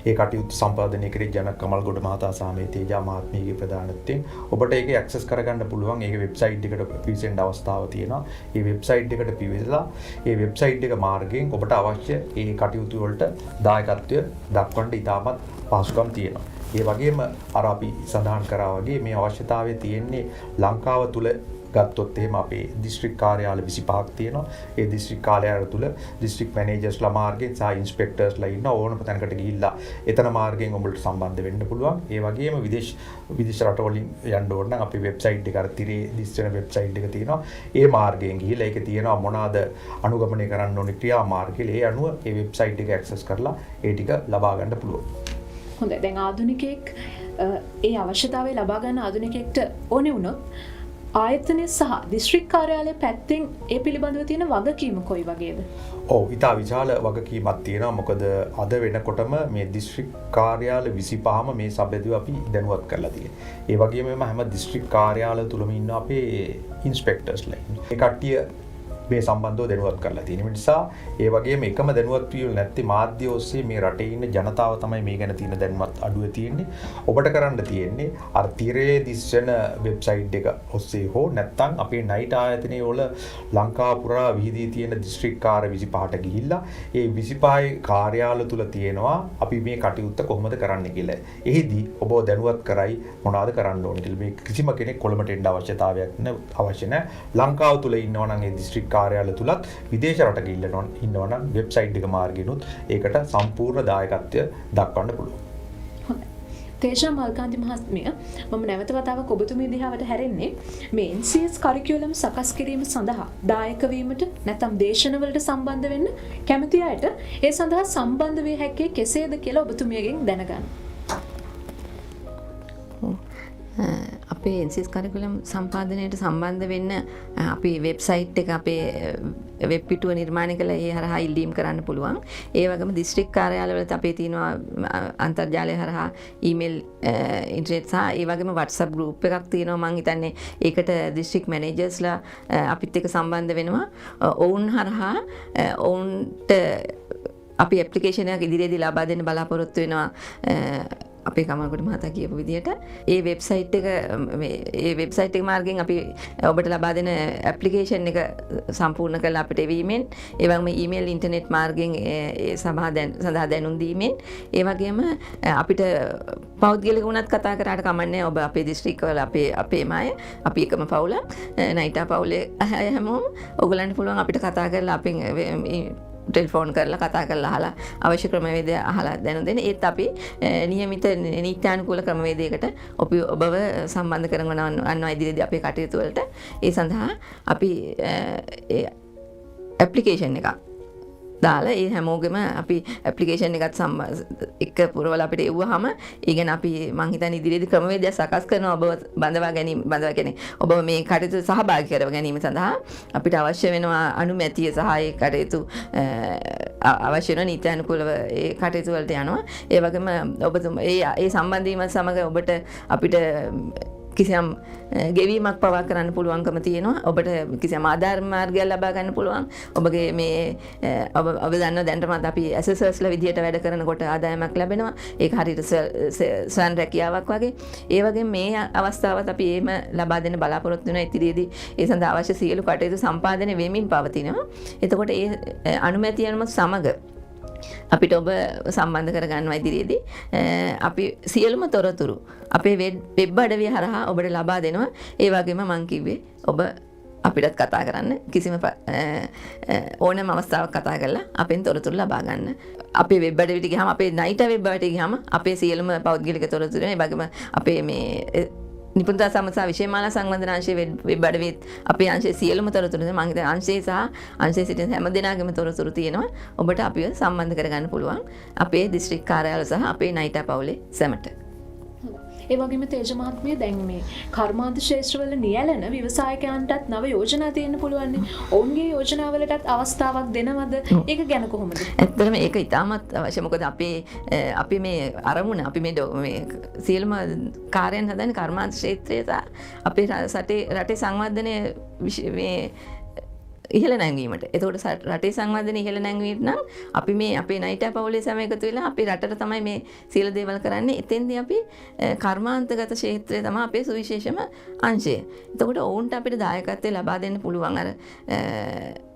ඒ කටයුතු සම්පාදනය කරේ ජනක කමල්ගොඩ මහතා සහ මේ තේජා මහත්මියගේ ප්‍රධානත්වයෙන්. ඔබට ඒක ඇක්සස් කරගන්න පුළුවන්. ඒක වෙබ්සයිට් එකට පිවිසෙන්න අවස්ථාව තියෙනවා. ඒ වෙබ්සයිට් එකට පිවිසලා ඒ වෙබ්සයිට් එක මාර්ගයෙන් ඔබට අවශ්‍ය ඒ කටයුතු වලට දායකත්වය දක්වන්න ඉතාමත් පහසුකම් තියෙනවා. ඒ වගේම අර අපි සඳහන් කරා වගේ මේ අවශ්‍යතාවය තියෙන්නේ ලංකාව තුල ගත්තොත් එහෙම අපේ දිස්ත්‍රික් කාර්යාල 25ක් තියෙනවා. ඒ දිස්ත්‍රික් කාර්යාල තුල දිස්ත්‍රික් මැනේජර්ස්ලා මාර්ගයෙන් සහ ඉන්ස්පෙක්ටර්ස්ලා ඉන්න ඕනම තැනකට ගිහිල්ලා එතන මාර්ගයෙන් ඔබට සම්බන්ධ වෙන්න පුළුවන්. ඒ වගේම විදේශ රටවලින් යන්න ඕන නම් අපේ වෙබ්සයිට් එක අර තිරේ දිස්ත්‍රික් වෙබ්සයිට් එක තියෙනවා. ඒ මාර්ගයෙන් ගිහිල්ලා ඒකේ තියෙනවා මොනවාද අනුගමනය කරන්න ඕනේ ක්‍රියාමාර්ගය. ඒ අනුව ඒ වෙබ්සයිට් එක ඇක්සස් කරලා ඒ ටික ලබා ගන්න පුළුවන්. හොඳයි. දැන් ආධුනිකයෙක් ඒ අවශ්‍යතාවය ලබා ගන්න ආධුනිකයෙක්ට ඕනේ වුණොත් ආයතනය සහ දිස්ත්‍රික් කාර්යාලය පැත්තෙන් ඒ පිළිබඳව තියෙන වගකීම කොයි වගේද? ඔව්, ඉතා විශාල වගකීමක් තියෙනවා. මොකද අද වෙනකොටම මේ දිස්ත්‍රික් කාර්යාල 25ම මේ සබැඳුව අපි දැනුවත් කරලා තියෙනවා. ඒ වගේම හැම දිස්ත්‍රික් කාර්යාල තුලම ඉන්න අපේ ඉන්ස්පෙක්ටර්ස්ලා ඉන්නවා. ඒ කට්ටිය මේ සම්බන්ධව දැනුවත් කරලා තියෙන නිසා ඒ වගේම එකම දැනුවත් වීම නැත්නම් මාධ්‍ය ඔස්සේ මේ රටේ ඉන්න ජනතාව තමයි මේ ගැන තියෙන දැනුවත් අඩුව තියෙන්නේ. ඔබට කරන්න තියෙන්නේ අර තිරේ දිස්වන වෙබ්සයිට් එක ඔස්සේ හෝ නැත්නම් අපේ නයිට් ආයතනයේ වල ලංකාව පුරා විහිදී තියෙන දිස්ත්‍රික් කාර්ය 25ට ගිහිල්ලා ඒ 25 කාර්යාල තුල තියෙනවා අපි මේ කටයුත්ත කොහොමද කරන්න කියලා. එහිදී ඔබ දැනුවත් කරයි මොනවද කරන්න ඕනේ කියලා. මේ කිසිම කෙනෙක් කොළඹට එන්න අවශ්‍යතාවයක් අවශ්‍ය නැහැ. ලංකාව තුල ඉන්නවා නම් ඒ දිස්ත්‍රික් කාර්යාල තුලත් විදේශ රටක ඉන්නවා නම් වෙබ්සයිට් එක මාර්ගෙනුත් ඒකට සම්පූර්ණ දායකත්වය දක්වන්න පුළුවන්. හොඳයි. තේජා මල්කාන්ති මහත්මිය, මම නැවත වතාවක් ඔබතුමිය දිහාවට හැරෙන්නේ මේ NCS කරිකියුලම් සකස් කිරීම සඳහා දායක වීමට නැත්නම් දේශනවලට සම්බන්ධ වෙන්න කැමති අයට ඒ සඳහා සම්බන්ධ විය හැක්කේ කෙසේද කියලා ඔබතුමියගෙන් දැනගන්න. අපේ NCS කරිකුලම් සම්පාදනයට සම්බන්ධ වෙන්න අපි වෙබ්සයිට් එක අපේ වෙබ් පිටුව නිර්මාණය කළා. ඒ හරහා ඉල්ලීම් කරන්න පුළුවන්. ඒ වගේම දිස්ත්‍රික් කාර්යාලවලත් අපේ තියෙනවා අන්තර්ජාලය හරහා ඊමේල් ඉන්ටර්නෙට් සහ ඒ වගේම WhatsApp group එකක් තියෙනවා. මම හිතන්නේ ඒකට දිස්ත්‍රික් මැනේජර්ස්ලා අපිත් එක්ක සම්බන්ධ වෙනවා. ඔවුන් හරහා ඔවුන්ට අපි ඇප්ලිකේෂන් එකක් ඉදිරියේදී ලබා දෙන්න බලාපොරොත්තු වෙනවා. අපේ කමල්කොට මහතා කියපු විදිහට ඒ වෙබ්සයිට් එක මාර්ගයෙන් අපි ඔබට ලබා දෙන ඇප්ලිකේෂන් එක සම්පූර්ණ කරලා අපිට එවීමෙන් ඒ වගේම ඊමේල් ඉන්ටර්නෙට් මාර්ගයෙන් ඒ සඳහා දැනුම් දීමෙන් ඒ වගේම අපිට පෞද්ගලික වුණත් කතා කරාට කමන්නේ ඔබ අපේ දිස්ත්‍රික්කවල අපේම අය අපි එකම පවුලක් නයිටා පවුලේ අය හැමෝම ඔයගලන්ට පුළුවන් අපිට කතා කරලා අපෙන් ටෙලිෆෝන් කරලා කතා කරලා අහලා අවශ්‍ය ක්‍රමවේදය අහලා දැනුම් දෙන්න. ඒත් අපි නියමිත නීත්‍යානුකූල ක්‍රමවේදයකට ඔබව සම්බන්ධ කරගන්නවා ඉදිරියේදී අපේ කටයුතු වලට. ඒ සඳහා අපි ඇප්ලිකේෂන් එකක් දාලා ඒ හැමෝගෙම අපි ඇප්ලිකේෂන් එකත් එක පුරවලා අපිට එව්වහම ඒ ගැන අපි මං හිතන්නේ ඉදිරියේදී ක්‍රමවේදය සකස් කරනවා ඔබව බඳවා කියන්නේ ඔබ මේ කටයුතු සහභාගී කරව ගැනීම සඳහා අපිට අවශ්‍ය වෙනවා අනුමැතිය සහ ඒ කටයුතු අවශ්‍ය වෙන නීත්‍යානුකූලව ඒ කටයුතු වලට යනවා. ඒ වගේම ඔබතුමා ඒ සම්බන්ධ වීම සමග ඔබට අපිට කිසියම් ගෙවීමක් පවා කරන්න පුළුවන්කම තියෙනවා. ඔබට කිසියම් ආධාර මාර්ගයක් ලබා ගන්න පුළුවන්. ඔබගේ මේ ඔබ දන්න දැනටමත් අපි ඇසෙසර්ස්ලා විදියට වැඩ කරනකොට ආදායමක් ලැබෙනවා. ඒක හරියට ස්වයං රැකියාවක් වගේ. ඒ වගේම මේ අවස්ථාවත් අපි එහෙම ලබා දෙන්න බලාපොරොත්තු වෙනවා. ඉදිරියේදී ඒ සඳහා අවශ්‍ය සියලු කටයුතු සම්පාදනය වෙමින් පවතිනවා. එතකොට ඒ අනුමැතියම සමග අපිට ඔබ සම්බන්ධ කරගන්නවා ඉදිරියේදී. අපි සියලුම තොරතුරු අපේ වෙබ් අඩවිය හරහා ඔබට ලබා දෙනවා. ඒ වගේම මම කිව්වේ ඔබ අපිටත් කතා කරන්න කිසිම ඕනෑම අවස්ථාවක් කතා කරලා අපෙන් තොරතුරු ලබා ගන්න. අපේ වෙබ් අඩවියට ගියාම අපේ නයිටා වෙබ් අඩවියට ගියාම අපේ සියලුම පෞද්ගලික තොරතුරු ඒ වගේම අපේ මේ නිපුණතා සමසා විශේෂමාලා සංවර්ධනාංශයේ වෙබ් අඩවියේ අපේ අංශයේ සියලුම තොරතුරු මම හිතන අංශයේ සහ අංශයේ සිටින හැම දෙනාගේම තොරතුරු තියෙනවා. ඔබට අපිව සම්බන්ධ කරගන්න පුළුවන් අපේ දිස්ත්‍රික් කාර්යාලය සහ අපේ නයිටා පවුලේ සැමට. ඒ වගේම තේජ මහත්මිය දැන් මේ කර්මාන්ත ශාස්ත්‍රවල නියැලෙන ව්‍යවසායකයන්ටත් නව යෝජනා තියෙන්න පුළුවන්. ඔවුන්ගේ යෝජනාවලටත් අවස්ථාවක් දෙනවද? ඒක ගැන කොහොමද? ඇත්තටම ඒක ඉතාමත් අවශ්‍ය. මොකද අපි මේ අරමුණ අපි මේ සියලුම කාර්යයන් හදන්නේ කර්මාන්ත ක්ෂේත්‍රයේ අපේ රටේ සංවර්ධනය මේ ඉහළ නැංවීමට. එතකොට රටේ සංවර්ධනය ඉහළ නැංවීමට නම් අපි මේ අපේ නයිටා පවුලේ සම එකතු වෙලා අපේ රටට තමයි මේ සියලු දේවල් කරන්නේ. එතෙන්දී අපි කර්මාන්තගත ක්ෂේත්‍රය තමයි අපේ සුවිශේෂම අංශය. එතකොට ඔවුන්ට අපිට දායකත්වය ලබා දෙන්න පුළුවන් අර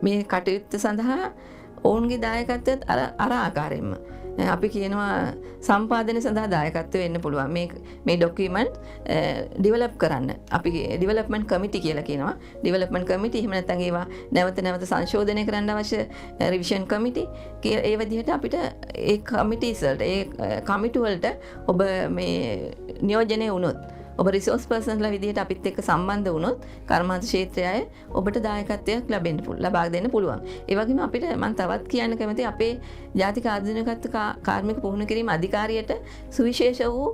මේ කටයුත්ත සඳහා ඔවුන්ගේ දායකත්වයත් අර ආකාරයෙන්ම අපි කියනවා සම්පාදනය සඳහා දායකත්වය වෙන්න පුළුවන්. මේ ඩොකියුමන්ට් ඩිවලොප් කරන්න අපි ඩිවලොප්මන්ට් කමිටි කියලා කියනවා. ඩිවලොප්මන්ට් කමිටි එහෙම නැත්නම් ඒවා නැවත සංශෝධනය කරන්න අවශ්‍ය රිවිෂන් කමිටි ඒ විදිහට අපිට ඒ කමිටිස් වලට ඒ කමිටු වලට ඔබ මේ නියෝජනය වුණොත් ඔබ රිසෝස් පර්සන්ලා විදිහට අපිත් එක්ක සම්බන්ධ වුණොත් කර්මාන්ත ක්ෂේත්‍රයේ ඔබට දායකත්වයක් ලබා දෙන්න පුළුවන්. ඒ වගේම අපිට මම තවත් කියන්න කැමතියි අපේ ජාතික ආධුනිකත්ව කාර්මික පුහුණු කිරීම අධිකාරියට සුවිශේෂ වූ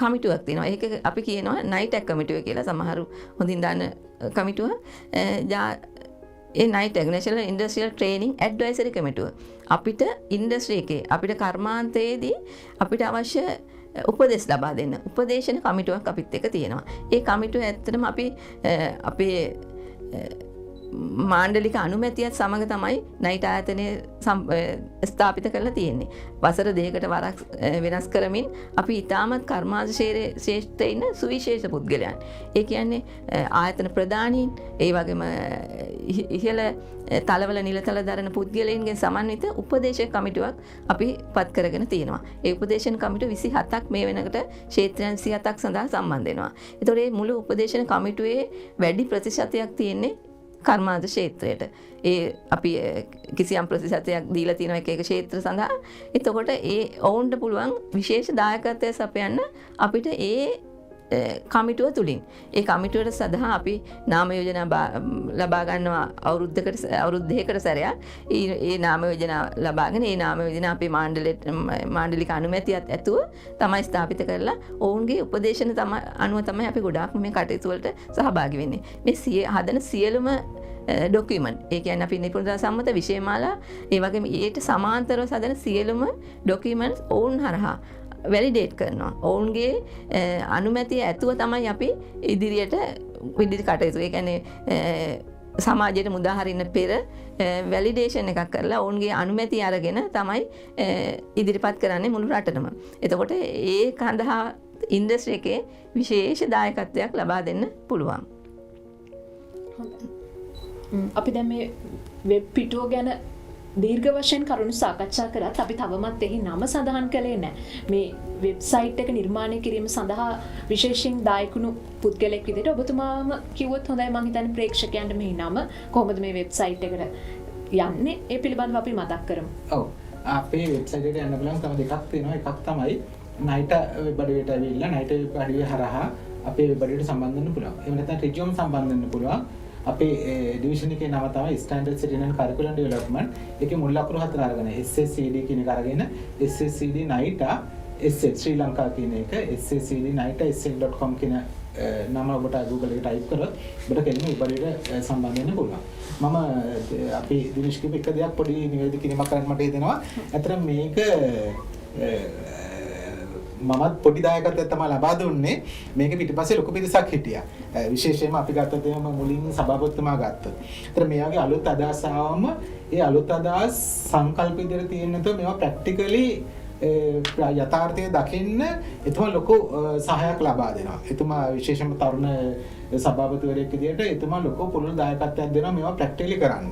කමිටුවක් තියෙනවා. ඒක අපි කියනවා නයිටැක් කමිටුව කියලා. සමහරු හොඳින් දන්න කමිටුව. ඒ නයිටැක් නැෂනල් ඉන්ඩස්ට්‍රියල් ට්‍රේනින් ඇඩ්වයිසරි කමිටුව. අපිට ඉන්ඩස්ට්‍රි එකේ අපිට කර්මාන්තයේදී අපිට අවශ්‍ය උපදෙස් ලබා දෙන්න උපදේශන කමිටුවක් අපිත් එක තියෙනවා. ඒ කමිටුව ඇත්තටම අපි අපේ මාණ්ඩලික අනුමැතියත් සමග තමයි නයිට් ආයතනය ස්ථාපිත කරලා තියෙන්නේ. වසර 2කට වරක් වෙනස් කරමින් අපි ඉතාමත් කර්මාන්ත ශේෂ්ඨයේ ඉන්න සුවිශේෂ පුද්ගලයන්. ඒ කියන්නේ ආයතන ප්‍රධානීන් ඒ වගේම ඉහළ තලවල නිලතල දරන පුද්ගලයන්ගෙන් සමන්විත උපදේශක කමිටුවක් අපි පත් කරගෙන තියෙනවා. ඒ උපදේශන කමිටුව 27ක් මේ වෙනකොට ක්ෂේත්‍රයන් 27ක් සඳහා සම්බන්ධ වෙනවා. ඒතකොට මේ මුළු උපදේශන කමිටුවේ වැඩි ප්‍රතිශතයක් තියෙන්නේ කර්මාන්ත ක්ෂේත්‍රයට. ඒ අපි කිසියම් ප්‍රතිශතයක් දීලා තියෙනවා එක ක්ෂේත්‍ර සඳහා. එතකොට ඒ ඔවුන්ට පුළුවන් විශේෂ දායකත්වය සපයන්න අපිට ඒ කමිටුව තුලින්. ඒ කමිටුවට සඳහා අපි නාම යෝජනා ලබා ගන්නවා අවුරුද්දකට සැරයක්. ඒ නාම යෝජනා ලබාගෙන ඒ නාම යෝජනා අපේ මාණ්ඩලික අනුමැතියත් ඇතුව තමයි ස්ථාපිත කරලා ඔවුන්ගේ උපදේශන අනුව තමයි අපි ගොඩාක් මේ කටයුතු වලට සහභාගී වෙන්නේ. මේ හදන සියලුම ඩොකියුමන්ට් ඒ කියන්නේ අපි නිපුණතා සම්මත විෂයමාලා ඒ වගේම ඊට සමාන්තරව සදන සියලුම ඩොකියුමන්ට්ස් ඔවුන් හරහා වැලිඩේට් කරනවා. ඔවුන්ගේ අනුමැතිය ඇතුව තමයි අපි ඉදිරියට විදිහට කටයුතු. ඒ කියන්නේ සමාජයට මුදාහරින්න පෙර වැලිඩේෂන් එකක් කරලා ඔවුන්ගේ අනුමැති අරගෙන තමයි ඉදිරිපත් කරන්නේ මුළු රටටම. එතකොට ඒ කඳහා ඉන්ඩස්ට්‍රි එකේ විශේෂ දායකත්වයක් ලබා දෙන්න පුළුවන්. අපි දැන් මේ වෙබ් පිටුව ගැන දීර්ඝ වශයෙන් කරුණු සාකච්ඡා කරත් අපි තවමත් එහි නම සඳහන් කළේ නැහැ. මේ වෙබ්සයිට් එක නිර්මාණය කිරීම සඳහා විශේෂයෙන් දායකුණු පුද්ගලෙක් විදිහට ඔබතුමාම කිව්වොත් හොඳයි. මම හිතන්නේ ප්‍රේක්ෂකයන්ට මේ නම කොහොමද මේ වෙබ්සයිට් එකට යන්නේ ඒ පිළිබඳව අපි මතක් කරමු. ඔව්. අපේ වෙබ්සයිට් එකට යන්න බලන්න තව දෙකක් තියෙනවා. එකක් තමයි නයිට වෙබ් අඩවියට ඇවිල්ලා නයිට වෙබ් අඩවිය හරහා අපේ වෙබ් අඩවියට සම්බන්ධ වෙන්න පුළුවන්. එහෙම නැත්නම් රිජියුම් සම්බන්ධ වෙන්න පුළුවන්. අපේ ඩිවිෂන් එකේ නම තමයි ස්ටෑන්ඩඩ් සිටින් ඇන්ඩ් කරිකුලම් ඩෙවලොප්මන්ට්. ඒකේ මුල් අකුරු හතර අරගෙන SSCD කියන එක අරගෙන SSCD NITA SL ශ්‍රී ලංකා කියන එක SSCD NITA SL.com කියන නම ඔබට Google එකේ ටයිප් කරොත් ඔබට කෙලින්ම ඉබරියට සම්බන්ධ වෙන්න පුළුවන්. මම අපි දිනේෂ් කිව්ව එක දෙයක් පොඩි නිවැරදි කිරීමක් කරන්න මට හිතෙනවා. අතන මේක මමත් පොඩි දායකත්වයක් තමයි ලබා දුන්නේ. මේක පිටිපස්සේ ලොකු පිරිසක් හිටියා. විශේෂයෙන්ම අපි ගත්තත් එහෙම මුලින් සභාපතිතුමා ගත්තා. ඒතර මේ වගේ අලුත් අදහස් ආවම ඒ අලුත් අදහස් සංකල්ප විදිහට තියෙන නැතුව මේවා ප්‍රැක්ටිකලි යථාර්ථය දකින්න එතුමා ලොකු සහායක් ලබා දෙනවා. එතුමා විශේෂයෙන්ම තරුණ සභාපතිවරයෙක් විදිහට එතුමා ලොකු පුළුල් දායකත්වයක් දෙනවා මේවා ප්‍රැක්ටිකලි කරන්න.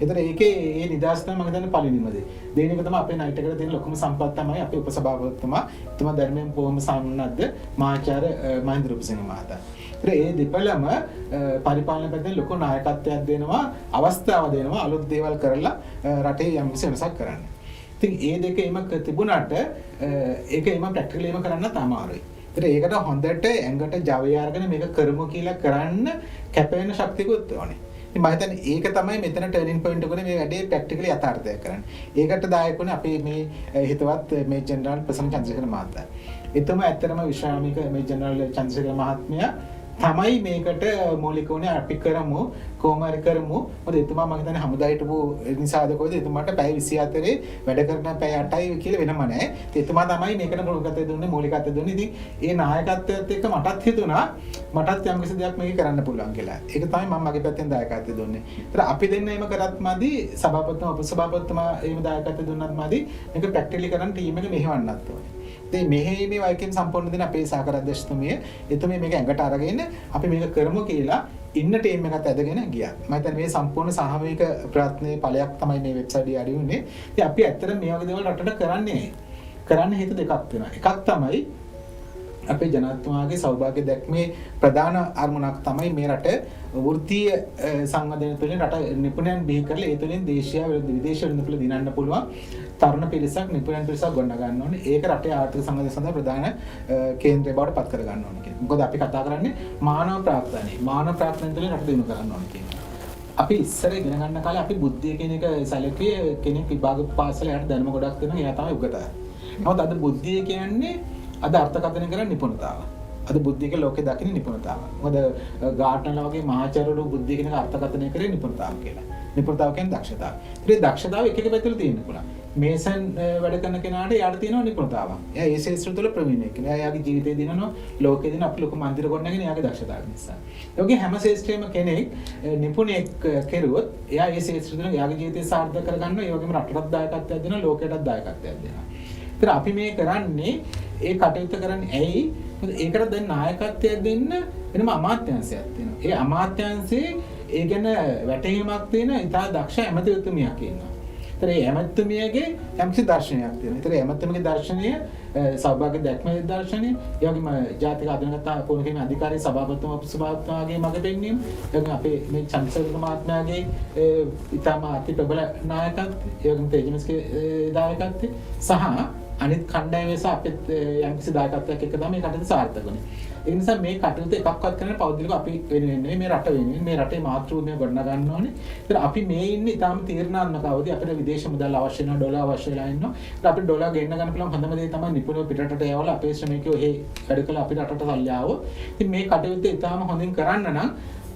ඒතර ඒකේ ඒ නිදහස් තමයි මම හිතන්නේ පළවෙනිම දේ. දෙවෙනි එක තමයි අපේ නයිට් එකට තියෙන ලොකුම සම්පත් තමයි අපේ උපසභාපතිතුමා. එතුමා ධර්මයෙන් බොහොම සම්මත මහාචාර්ය මහින්ද රූපසිංහ මහතා. ඒතර ඒ දෙපළම පරිපාලන පැත්තෙන් ලොකු නායකත්වයක් දෙනවා, අවස්ථාව දෙනවා අලුත් දේවල් කරලා රටේ යම් කිසි වෙනසක් කරන්න. ඉතින් ඒ දෙක එමක් තිබුණාට ඒක එම ප්‍රැක්ටිකලි එම කරන්නත් අමාරුයි. ඒතර ඒකට හොඳට ඇඟට ජවය අරගෙන මේක කරමු කියලා කරන්න කැපවෙන ශක්තියකුත් ඕනේ. ඉතින් මම හිතන්නේ ඒක තමයි මෙතන ටර්නින් පොයින්ට් එකනේ මේ වැඩේ ප්‍රැක්ටිකලි යථාර්ථයක් කරන්නේ. ඒකට දායකුනේ අපේ මේ හිතවත් මේ ජෙනරල් ප්‍රසන්න චන්ද්‍රසේකර මහතා. එතුමා ඇත්තටම විශ්‍රාමික මේ ජෙනරල් චන්ද්‍රසේකර මහත්මයා තමයි මේකට මූලික වුණේ අපි කරමු කොහොම හරි කරමු. මොකද එතුමා මම හිතන්නේ හමුදා හිටපු නිසාද කොයිද එතුමාට පැය 24 වැඩ කරන පැය 8යි කියලා වෙනම නැහැ. එතුමා තමයි මේකට ප්‍රමුඛත්වය දුන්නේ මූලිකත්වය දුන්නේ. ඉතින් ඒ නායකත්වයත් එක්ක මටත් හිතුණා මටත් යම් කිසි දෙයක් මේක කරන්න පුළුවන් කියලා. ඒක තමයි මම මගේ පැත්තෙන් දායකත්වය දුන්නේ. ඒතර අපි දෙන්න එහෙම කරත් මදි සභාපතිතුමා උපසභාපතිතුමා එහෙම දායකත්වය දුන්නත් මදි මේක ප්‍රැක්ටිකලි කරන්න ටීම් එක මෙහෙවන්නත් ඕනේ. ඉතින් මෙහෙමේ වයිකෙන් සම්පූර්ණ දෙන අපේ සහකාර අධ්‍යක්ෂතුමිය එතුමිය මේක ඇඟට අරගෙන අපි මේක කරමු කියලා ඉන්න ටීම් එකත් ඇදගෙන ගියා. මම හිතන්නේ මේ සම්පූර්ණ සාමූහික ප්‍රයත්නයේ ඵලයක් තමයි මේ වෙබ්සයිට් එක ඇඩි වුනේ. ඉතින් අපි ඇත්තට මේ වගේ දේවල් රටට කරන්නේ කරන්න හේතු දෙකක් වෙනවා. එකක් තමයි අපේ ජනාධිපතිතුමාගේ සෞභාග්‍ය දැක්මේ ප්‍රධාන අරමුණක් තමයි මේ රට වෘත්තීය සංවර්ධනය තුළින් රට නිපුණයන් බිහි කරලා ඒ තුළින් දේශීය විරුද්ධ විදේශීය විරුද්ධ පිළ දිනන්න පුළුවන් තරුණ පිරිසක් නිපුණයන් පිරිසක් ගොඩනගා ගන්න ඕනේ. ඒක රටේ ආර්ථික සංවර්ධනය සඳහා ප්‍රධාන කේන්ද්‍රය බවට පත් කර ගන්න ඕනේ කියන්නේ. මොකද අපි කතා කරන්නේ මානව ප්‍රාග්ධනය. මානව ප්‍රාග්ධනය තුළින් රට දිනු කරන්න ඕනේ කියන්නේ. අපි ඉස්සර ඉගෙන ගන්න කාලේ අපි බුද්ධිය කියන එක සැලකුවේ කෙනෙක් විභාග පාසලේ යට දැනුම ගොඩක් දෙනවා. එයා තමයි උගතා. නමුත් අද බුද්ධිය කියන්නේ අද අර්ථකථනය කරන නිපුණතාව. අද බුද්ධියක ලෝකේ දකින්න නිපුණතාව. මොකද ගාටනලා වගේ මහාචාර්යවරු බුද්ධිය කියන අර්ථකථනය කරේ නිපුණතාව කියලා. නිපුණතාව කියන්නේ දක්ෂතාව. ඒ දක්ෂතාව එක එක පැත්තවල තියෙන්න පුළුවන්. මේසන් වැඩ කරන කෙනාට යාට තියෙනවා නිපුණතාවක්. එයා ඒ ශාස්ත්‍ර තුළ ප්‍රවීණයෙක්. එයාගේ ජීවිතේ දිනනවා ලෝකේ දින අපි ලොකු මන්දිර ගොඩනගෙන එයාගේ දක්ෂතාවය නිසා. ඒ වගේ හැම ශාස්ත්‍රයේම කෙනෙක් නිපුණෙක් කෙරුවොත් එයා ඒ ශාස්ත්‍ර තුළ එයාගේ ජීවිතය සාර්ථක කරගන්නවා. ඒ වගේම රටටත් දායකත්වයක් දෙනවා ලෝකයටත් දායකත්වයක් දෙනවා. ඒතර අපි මේ කරන්නේ ඒ කටයුත්ත කරන්නේ ඇයි? මොකද ඒකට දැන් නායකත්වයක් දෙන්න වෙනම අමාත්‍යාංශයක් තියෙනවා. ඒ අමාත්‍යාංශයේ ඒ ගැන වැටහීමක් තියෙන ඉතා දක්ෂ ඇමතිතුමියක් ඉන්නවා. ඒතර ඒ ඇමතිතුමියගේ යම්කිසි දර්ශනයක් තියෙනවා. ඒතර ඇමතිතුමියගේ දර්ශනය සෞභාග්‍ය දැක්මේ දර්ශනය, ඒ වගේම ජාතික අධිනතා පොණකේ අධිකාරී සභාපතිතුමා උපසභාපතිතුමාගේ මඟ පෙන්වීම, ඒ වගේම අපේ මේ චන්ද්‍රසේකර මහත්මයාගේ ඉතාම අති ප්‍රබල නායකත්වය, ඒ වගේම තේජමස්ගේ දායකත්වය සහ අනිත් කණ්ඩායමේ සහ අපිත් යම්කිසි දායකත්වයක් එක්ක තමයි මේ කටයුතු සාර්ථක වෙන්නේ. ඒ නිසා මේ කටයුතු එකක්වත් කරන්න පෞද්ගලිකව අපි වෙනුවෙන් මේ රට වෙනුවෙන් මේ රටේ මාතෘභූමිය ගොඩනගා ගන්න ඕනේ. ඒතර අපි මේ ඉන්නේ ඊටාම තීරණාත්මක අවදී. අපිට විදේශ මුදල් අවශ්‍ය වෙනවා, ඩොලර් අවශ්‍ය වෙලා ඉන්නවා. ඒතර අපිට ඩොලර් ගෙන්න ගන්න පුළුවන් හොඳම දේ තමයි නිපුණව පිටරටට යවලා අපේ ශ්‍රමිකයෝ එහෙ වැඩ කළා අපිට රටට සල්ලි ආවෝ. ඉතින් මේ කටයුත්ත ඊටාම හොඳින් කරන්න නම්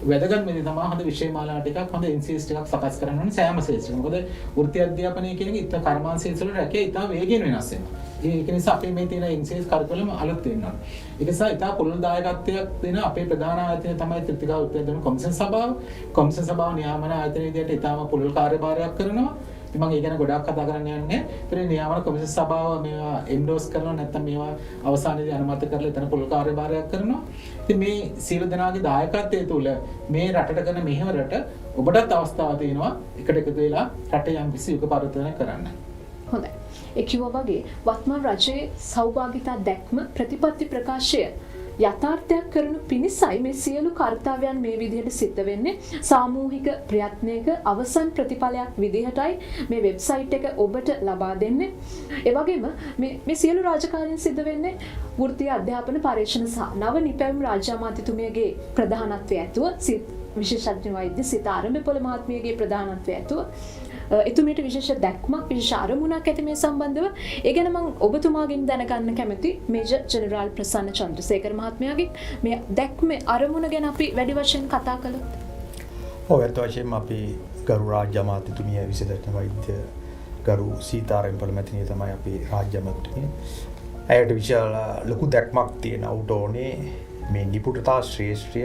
වැදගත් මේ තමයි හොඳ විෂය මාලා ටිකක් හොඳ NCS ටිකක් සකස් කරන්න ඕනේ සෑම ශිෂ්‍යයෙක්. මොකද වෘත්ති අධ්‍යාපනය කියන එක ඉතින් කර්මාන්ත ශිෂ්‍ය වල රැකිය ඉතා වේගයෙන් වෙනස් වෙනවා. ඒක නිසා අපේ මේ තියෙන NCS කරිකුලම් අලුත් වෙනවා. ඒක නිසා ඉතා පුළුල් දායකත්වයක් දෙන අපේ ප්‍රධාන ආයතනය තමයි ත්‍රිතිකා වෘත්ති අධ්‍යාපන කොමිෂන් සභාව. කොමිෂන් සභාව නියාමන ආයතන විදිහට ඉතාම පුළුල් කාර්යභාරයක් කරනවා. ඉතින් මම ඒ ගැන ගොඩාක් කතා කරන්න යන්නේ. ඉතින් නියාමන කොමිෂන් සභාව මේවා එන්ඩෝස් කරනවා නැත්නම් මේවා අවසානයේදී අනුමත කරලා එතන පුළුල් කාර්යභාරයක් කරනවා. ඉතින් මේ සියලු දෙනාගේ දායකත්වය තුළ මේ රටට කරන මෙහෙවරට ඔබටත් අවස්ථාව තියෙනවා එකට එකතු වෙලා රටේ යම්කිසි යුග පරිවර්තනයක් කරන්න. හොඳයි. ඒ කිව්වා වගේ වත්මන් රජයේ සෞභාගිතා දැක්ම ප්‍රතිපත්ති ප්‍රකාශය යථාර්ථයක් කරනු පිණිසයි මේ සියලු කර්තව්‍යයන් මේ විදිහට සිද්ධ වෙන්නේ. සාමූහික ප්‍රයත්නයක අවසන් ප්‍රතිඵලයක් විදිහටයි මේ වෙබ්සයිට් එක ඔබට ලබා දෙන්නේ. ඒ වගේම මේ සියලු රාජකාරීන් සිද්ධ වෙන්නේ වෘත්තීය අධ්‍යාපන පරීක්ෂණ සහ නව නිපැයුම් රාජ්‍ය අමාත්‍යතුමියගේ ප්‍රධානත්වය ඇතුව විශේෂඥ වෛද්‍ය සිතාරඹ පොළ මහත්මියගේ ප්‍රධානත්වය ඇතුව එතුමියට විශේෂ දැක්මක් විශේෂ අරමුණක් ඇති මේ සම්බන්ධව. ඒ ගැන මම ඔබතුමාගෙන් දැනගන්න කැමති මේජර් ජෙනරාල් ප්‍රසන්න චන්ද්‍රසේකර මහත්මයාගෙන් මේ දැක්මේ අරමුණ ගැන අපි වැඩි වශයෙන් කතා කළොත්. ඔව් ඇත්ත වශයෙන්ම අපි ගරු රාජ්‍ය අමාත්‍යතුමිය විශේෂඥ වෛද්‍ය ගරු සීතාරඹ පොළ මහත්මිය තමයි අපි රාජ්‍ය අමාත්‍යතුමිය. ඇයට විශාල ලොකු දැක්මක් තියෙන උට ඕනේ මේ නිපුණතා ශ්‍රේෂ්ඨය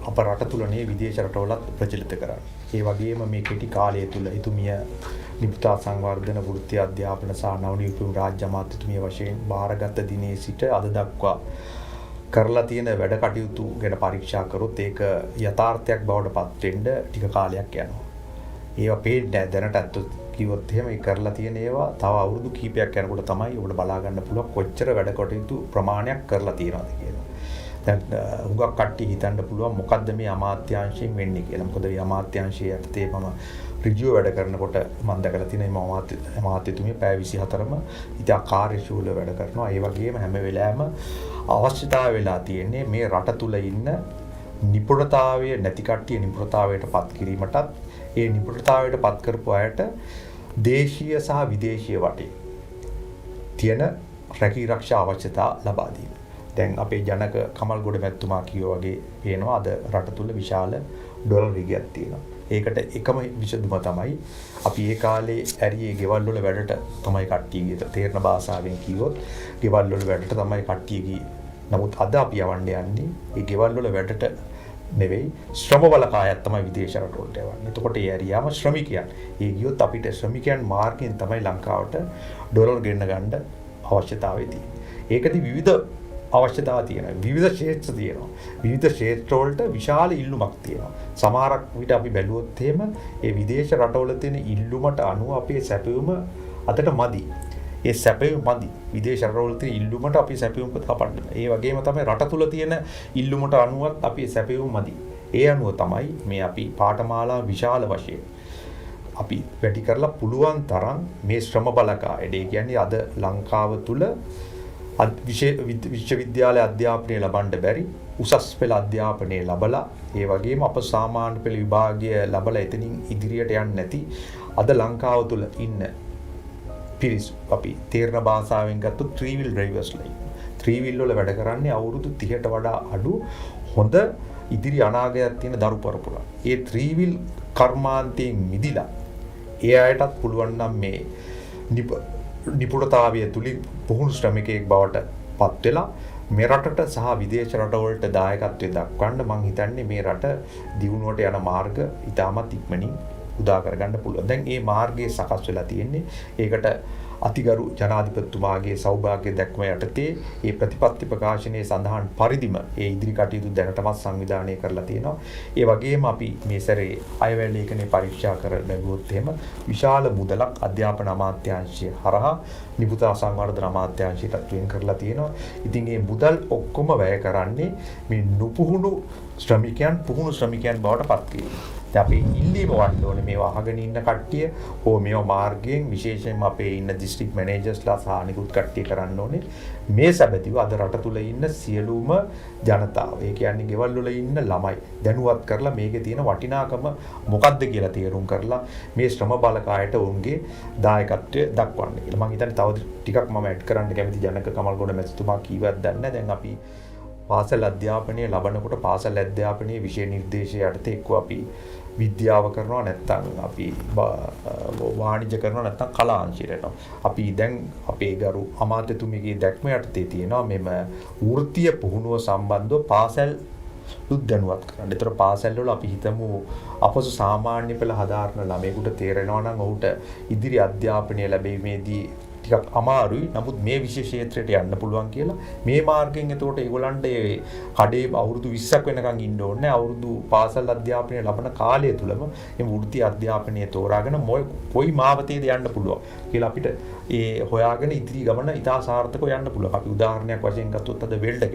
අප රට තුළනේ විදේශ රටවලත් ප්‍රචලිත කරන්න. ඒ වගේම මේ කෙටි කාලය තුළ එතුමිය නිපුණතා සංවර්ධන වෘත්ති අධ්‍යාපන සහ නවනියුතුම් රාජ්‍ය අමාත්‍යතුමිය වශයෙන් බාරගත් දිනේ සිට අද දක්වා කරලා තියෙන වැඩ කටයුතු ගැන පරීක්ෂා කරොත් ඒක යථාර්ථයක් බවට පත් වෙන්න ටික කාලයක් යනවා. ඒවා පේන්නේ දැනට ඇත්තොත් කිව්වොත් එහෙම ඒ කරලා තියෙන ඒවා තව අවුරුදු කිහිපයක් යනකොට තමයි ඔබට බලා ගන්න පුළුවන් කොච්චර වැඩ කටයුතු ප්‍රමාණයක් කරලා තියෙනවද කියලා. දැන් හුඟක් කට්ටිය හිතන්න පුළුවන් මොකද්ද මේ අමාත්‍යාංශයෙන් වෙන්නේ කියලා. මොකද මේ අමාත්‍යාංශයේ යටතේ මම රිජියෝ වැඩ කරනකොට මම දැකලා තියෙන මේ අමාත්‍යතුමිය පැය 24ම ඉතින් කාර්යශීලව වැඩ කරනවා. ඒ වගේම හැම වෙලාවෙම අවශ්‍යතාවය වෙලා තියෙන්නේ මේ රට තුල ඉන්න නිපුණතාවය නැති කට්ටිය නිපුණතාවයට පත් කිරීමටත් ඒ නිපුණතාවයට පත් කරපු අයට දේශීය සහ විදේශීය වටේ තියෙන රැකී ආරක්ෂා අවශ්‍යතා ලබා දීම. දැන් අපේ ජනක කමල්ගොඩ මැතිතුමා කිව්වා වගේ පේනවා අද රට තුල විශාල ඩොලර් රිගයක් තියෙනවා. ඒකට එකම විසඳුම තමයි අපි ඒ කාලේ ඇරියේ ගෙවල් වල වැඩට තමයි කට්ටිය ගියේ. තේරෙන භාෂාවෙන් කිව්වොත් ගෙවල් වල වැඩට තමයි කට්ටිය ගියේ. නමුත් අද අපි යවන්න යන්නේ ඒ ගෙවල් වල වැඩට නෙවෙයි ශ්‍රම බලකායක් තමයි විදේශ රටවලට යවන්නේ. එතකොට ඒ ඇරියාම ශ්‍රමිකයන්. ඒ ගියොත් අපිට ශ්‍රමිකයන් මාර්ගයෙන් තමයි ලංකාවට ඩොලර් ගෙන්න ගන්න අවශ්‍යතාවය තියෙන්නේ. ඒකදී විවිධ අවශ්‍යතාව තියෙනවා. විවිධ ක්ෂේත්‍ර තියෙනවා. විවිධ ක්ෂේත්‍ර වලට විශාල ඉල්ලුමක් තියෙනවා. සමහරක් විට අපි බැලුවොත් එහෙම ඒ විදේශ රටවල තියෙන ඉල්ලුමට අනුව අපේ සැපයුම අතට මදි. ඒ සැපයුම මදි. විදේශ රටවල තියෙන ඉල්ලුමට අපි සැපයුම කපන්න. ඒ වගේම තමයි රට තුල තියෙන ඉල්ලුමට අනුවත් අපේ සැපයුම මදි. ඒ අනුව තමයි මේ අපි පාඨමාලා විශාල වශයෙන් අපි වැඩි කරලා පුළුවන් තරම් මේ ශ්‍රම බලකාය. ඒ කියන්නේ අද ලංකාව තුල විශ්වවිද්‍යාලය අධ්‍යාපනය ලබන්න බැරි උසස් පෙළ අධ්‍යාපනය ලබලා ඒ වගේම අප සාමාන්‍ය පෙළ විභාගය ලබලා එතනින් ඉදිරියට යන්නේ නැති අද ලංකාව තුල ඉන්න පිරිස් අපි තේරණ භාෂාවෙන් ගත්තොත් 3 wheel drivers-ලා ඉන්නවා. 3 wheel වල වැඩ කරන්නේ අවුරුදු 30ට වඩා අඩු හොඳ ඉදිරි අනාගතයක් තියෙන දරු පරපුරක්. ඒ 3 wheel කර්මාන්තයෙන් මිදිලා ඒ අයටත් පුළුවන් නම් මේ නිපුණතාවය තුලින් පුහුණු ශ්‍රමිකයෙක් බවට පත් වෙලා මේ රටට සහ විදේශ රටවලට දායකත්වය දක්වන්න මම හිතන්නේ මේ රට දියුණුවට යන මාර්ග ඉතාමත් ඉක්මනින් උදා කරගන්න පුළුවන්. දැන් මේ මාර්ගයේ සකස් වෙලා තියෙන්නේ. ඒකට අතිගරු ජනාධිපතිතුමාගේ සෞභාග්‍ය දැක්ම යටතේ මේ ප්‍රතිපත්ති ප්‍රකාශනයේ සඳහන් පරිදිම ඒ ඉදිරි කටයුතු දැනටමත් සංවිධානය කරලා තියෙනවා. ඒ වගේම අපි මේ සැරේ අයවැය ලේඛනයේ පරීක්ෂා කරලා බැලුවොත් එහෙම විශාල මුදලක් අධ්‍යාපන අමාත්‍යාංශය හරහා නිපුණතා සංවර්ධන අමාත්‍යාංශයට වෙන් කරලා තියෙනවා. ඉතින් මේ මුදල් ඔක්කොම වැය කරන්නේ මේ නුපුහුණු ශ්‍රමිකයන් පුහුණු ශ්‍රමිකයන් බවට පත් කිරීම. අපි ඉල්ලීම වන්න ඕනේ මේවා අහගෙන ඉන්න කට්ටිය හෝ මේවා මාර්ගයෙන් විශේෂයෙන්ම අපේ ඉන්න දිස්ත්‍රික් මැනේජර්ස්ලා සහ අනිකුත් කට්ටිය කරන්න ඕනේ මේ සැබතිව අද රට තුල ඉන්න සියලුම ජනතාව. ඒ කියන්නේ ගෙවල් වල ඉන්න ළමයි දැනුවත් කරලා මේකේ තියෙන වටිනාකම මොකක්ද කියලා තේරුම් කරලා මේ ශ්‍රම බලකායට උන්ගේ දායකත්වය දක්වන්න කියලා. මම හිතන්නේ තව ටිකක් මම ඇඩ් කරන්න කැමති ජනක කමල්ගොඩ මැතිතුමා කීවත් දන්නේ. දැන් අපි පාසල් අධ්‍යාපනය ලබනකොට පාසල් අධ්‍යාපනයේ විෂය නිර්දේශය යටතේ එක්ක අපි විද්‍යාව කරනවා නැත්නම් අපි වාණිජ්‍ය කරනවා නැත්නම් කලා අංශයට යනවා. අපි දැන් අපේ ගරු අමාත්‍යතුමියගේ දැක්ම යටතේ තියෙනවා මෙම වෘත්තීය පුහුණුව සම්බන්ධව පාසල් දුක්දනුවත් කරන්න. ඒතර පාසල් වල අපි හිතමු අපසු සාමාන්‍ය පෙළ හදාරන ළමයෙකුට තේරෙනවා නම් ඔහුට ඉදිරි අධ්‍යාපනය ලැබීමේදී ටිකක් අමාරුයි. නමුත් මේ විශේෂ ක්ෂේත්‍රයට යන්න පුළුවන් කියලා මේ මාර්ගයෙන් එතකොට ඒගොල්ලන්ට ඒ කඩේ අවුරුදු 20ක් වෙනකන් ඉන්න ඕනේ. අවුරුදු පාසල් අධ්‍යාපනය ලබන කාලය තුලම මේ වෘත්ති අධ්‍යාපනය තෝරාගෙන කොයි මාවතේද යන්න පුළුවන් කියලා අපිට ඒ හොයාගෙන ඉදිරි ගමන ඉතා සාර්ථකව යන්න පුළුවන්. අපි උදාහරණයක් වශයෙන් ගත්තොත් අද වෙල්ඩ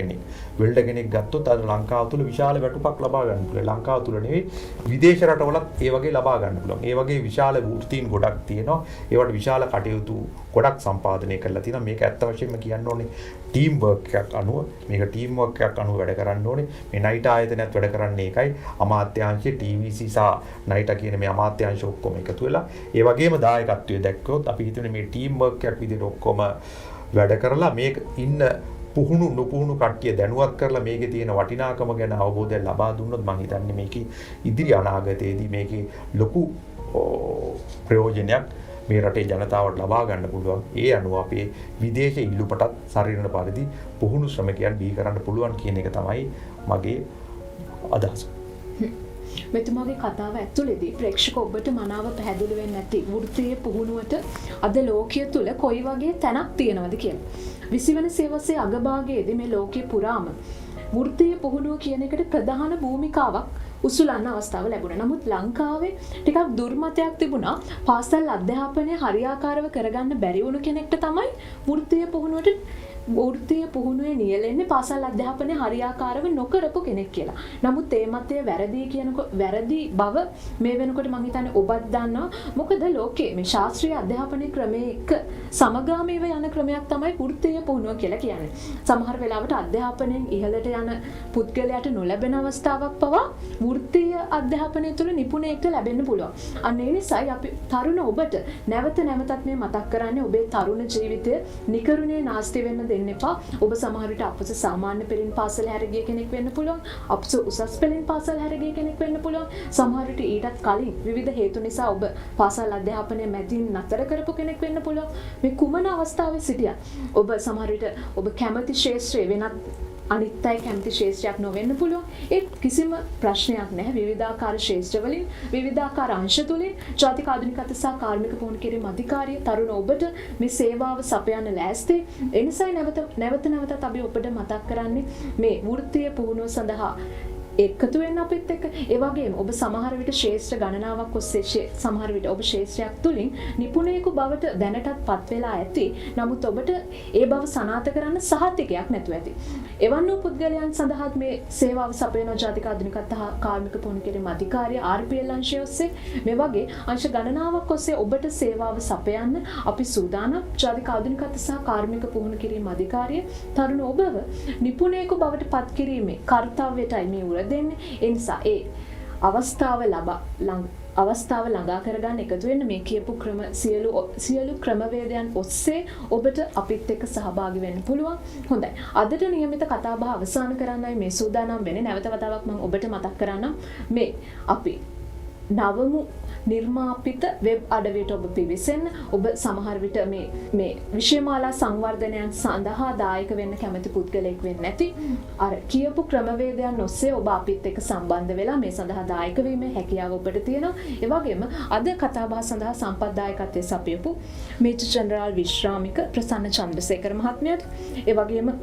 කෙනෙක් ගත්තොත් අද ලංකාව තුල විශාල වැටුපක් ලබා ගන්න පුළුවන්. ලංකාව තුල නෙවෙයි විදේශ රටවලත් ඒ වගේ ලබා ගන්න පුළුවන්. ඒ වගේ විශාල වෘත්තීන් ගොඩක් තියෙනවා. ඒවට විශාල කටයුතු ගොඩක් සම්පාදනය කරලා තියෙනවා. මේක ඇත්ත වශයෙන්ම කියන්න ඕනේ ටීම් වර්ක් එකක් අනුව මේක ටීම් වර්ක් එකක් අනුව වැඩ කරන්න ඕනේ. මේ නයිට් ආයතනයත් වැඩ කරන්නේ ඒකයි. අමාත්‍යාංශයේ TVC සහ නයිට් කියන මේ අමාත්‍යාංශ ඔක්කොම එකතු වෙලා ඒ වගේම දායකත්වයේ දැක්කොත් අපි හිතන්නේ මේ ටීම් වර්ක් එකක් විදිහට ඔක්කොම වැඩ කරලා මේක ඉන්න පුහුණු නොපුහුණු කට්ටිය දැනුවත් කරලා මේකේ තියෙන වටිනාකම ගැන අවබෝධය ලබා දුන්නොත් මම හිතන්නේ මේකේ ඉදිරි අනාගතයේදී මේකේ ලොකු ප්‍රයෝජනයක් මේ රටේ ජනතාවට ලබා ගන්න පුළුවන්. ඒ අනුව අපේ විදේශ ඉල්ලුපටත් සරිලන පරිදි පුහුණු ශ්‍රමිකයන් බිහි කරන්න පුළුවන් කියන එක තමයි මගේ අදහස. මෙතුමාගේ කතාව ඇතුළේදී ප්‍රේක්ෂක ඔබට මනාව පැහැදිලි වෙන්නේ නැති වෘත්තීය පුහුණුවට අද ලෝකයේ තුල කොයි වගේ තැනක් තියෙනවද කියලා. 20 වෙනි සියවසේ අගභාගයේදී මේ ලෝකයේ පුරාම වෘත්තීය පුහුණුව කියන එකට ප්‍රධාන භූමිකාවක් උසුලන්න අවස්ථාව ලැබුණා. නමුත් ලංකාවේ ටිකක් දුර්මතයක් තිබුණා. පාසල් අධ්‍යාපනය හරියාකාරව කරගන්න බැරි වුණු කෙනෙක්ට තමයි වෘත්තීය පුහුණුවේ නියැලෙන්නේ පාසල් අධ්‍යාපනය හරියාකාරව නොකරපු කෙනෙක් කියලා. නමුත් ඒ මතය වැරදි බව මේ වෙනකොට මම හිතන්නේ ඔබත් දන්නවා. මොකද ලෝකයේ මේ ශාස්ත්‍රීය අධ්‍යාපන ක්‍රමයේ එක්ක සමගාමීව යන ක්‍රමයක් තමයි වෘත්තීය පුහුණුව කියලා කියන්නේ. සමහර වෙලාවට අධ්‍යාපනයෙන් ඉහළට යන පුද්ගලයාට නොලැබෙන අවස්ථාවක් පවා වෘත්තීය අධ්‍යාපනය තුළ නිපුණයෙක්ට ලැබෙන්න පුළුවන්. අන්න ඒ නිසායි අපි තරුණ ඔබට නැවතත් මේ මතක් කරන්නේ ඔබේ තරුණ ජීවිතය නිකරුණේ නාස්ති වෙන්න දෙන්න එපා. ඔබ සමහර විට අපස සාමාන්‍ය පෙළින් පාසල හැරගිය කෙනෙක් වෙන්න පුළුවන්. අපස උසස් පෙළින් පාසල හැරගිය කෙනෙක් වෙන්න පුළුවන්. සමහර විට ඊටත් කලින් විවිධ හේතු නිසා ඔබ පාසල් අධ්‍යාපනය මැදින් නතර කරපු කෙනෙක් වෙන්න පුළුවන්. මේ කුමන අවස්ථාවේ සිටියත් ඔබ සමහර විට ඔබ කැමති ක්ෂේත්‍රයේ වෙනත් අනිත් අය කැමති ක්ෂේත්‍රයක් නොවෙන්න පුළුවන්. ඒ කිසිම ප්‍රශ්නයක් නැහැ. විවිධාකාර ක්ෂේත්‍රවලින් විවිධාකාර අංශ තුලින් ජාතික ආධුනිකත්ව සහ කාර්මික පුහුණු කිරීම අධිකාරිය තරුණ ඔබට මේ සේවාව සපයන්න ලෑස්ති. ඒ නිසායි නැවතත් අපි ඔබට මතක් කරන්නේ මේ වෘත්තීය පුහුණුව සඳහා එකතු වෙන්න අපිත් එක්ක. ඒ වගේම ඔබ සමහර විට ශේෂ්ත්‍ර ගණනාවක් ඔස්සේ සමහර විට ඔබ ශේෂ්ත්‍රයක් තුලින් නිපුණයෙකු බවට දැනටත් පත් වෙලා ඇති. නමුත් ඔබට ඒ බව සනාථ කරන්න සහතිකයක් නැතුව ඇති. එවන් වූ පුද්ගලයන් සඳහාත් මේ සේවාව සපයන ජාතික ආධුනිකත්ව කාර්මික පුහුණු කිරීම අධිකාරිය RPL අංශය ඔස්සේ මේ වගේ අංශ ගණනාවක් ඔස්සේ ඔබට සේවාව සපයන්න අපි සූදානම්. ජාතික ආධුනිකත්ව සහ කාර්මික පුහුණු කිරීම අධිකාරිය තරුණ ඔබව නිපුණයෙකු බවට පත් කිරීමේ කාර්යයටයි මේ උර දෙන්නේ. ඒ නිසා ඒ අවස්ථාව ළඟා කරගන්න එකතු වෙන්න මේ කියපු සියලු ක්‍රමවේදයන් ඔස්සේ ඔබට අපිත් එක්ක සහභාගී වෙන්න පුළුවන්. හොඳයි. අදට නියමිත කතාබහ අවසන් කරන්නයි මේ සූදානම් වෙන්නේ. නැවත වතාවක් මම ඔබට මතක් කරන්නම් මේ අපි නවමු නිර්මාපිත වෙබ් අඩවියට ඔබ පිවිසෙන්න. ඔබ සමහර විට මේ විෂයමාලා සංවර්ධනයන් සඳහා දායක වෙන්න කැමති පුද්ගලයෙක් වෙන්න නැති. අර කියපු ක්‍රමවේදයන් ඔස්සේ ඔබ අපිත් එක්ක සම්බන්ධ වෙලා මේ සඳහා දායක වීමේ හැකියාව ඔබට තියෙනවා. ඒ වගේම අද කතාබහ සඳහා සම්පත් දායකත්වයේ සපයපු මේජර් ජෙනරාල් විශ්‍රාමික ප්‍රසන්න චන්ද්‍රසේකර මහත්මයාට, ඒ වගේම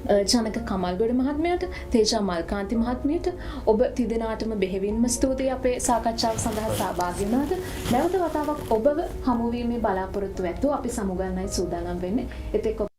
ජනක කමල්ගොඩ මහත්මයාට, තේජා මල්කාන්ති මහත්මියට ඔබ තිදෙනාටම බෙහෙවින්ම ස්තුතියි අපේ සාකච්ඡාව සඳහා සහභාගී වුණාට. නැවත වතාවක් ඔබව හමුවීමේ බලාපොරොත්තු ඇතුව අපි සමුගන්නයි සූදානම් වෙන්නේ. එතෙක්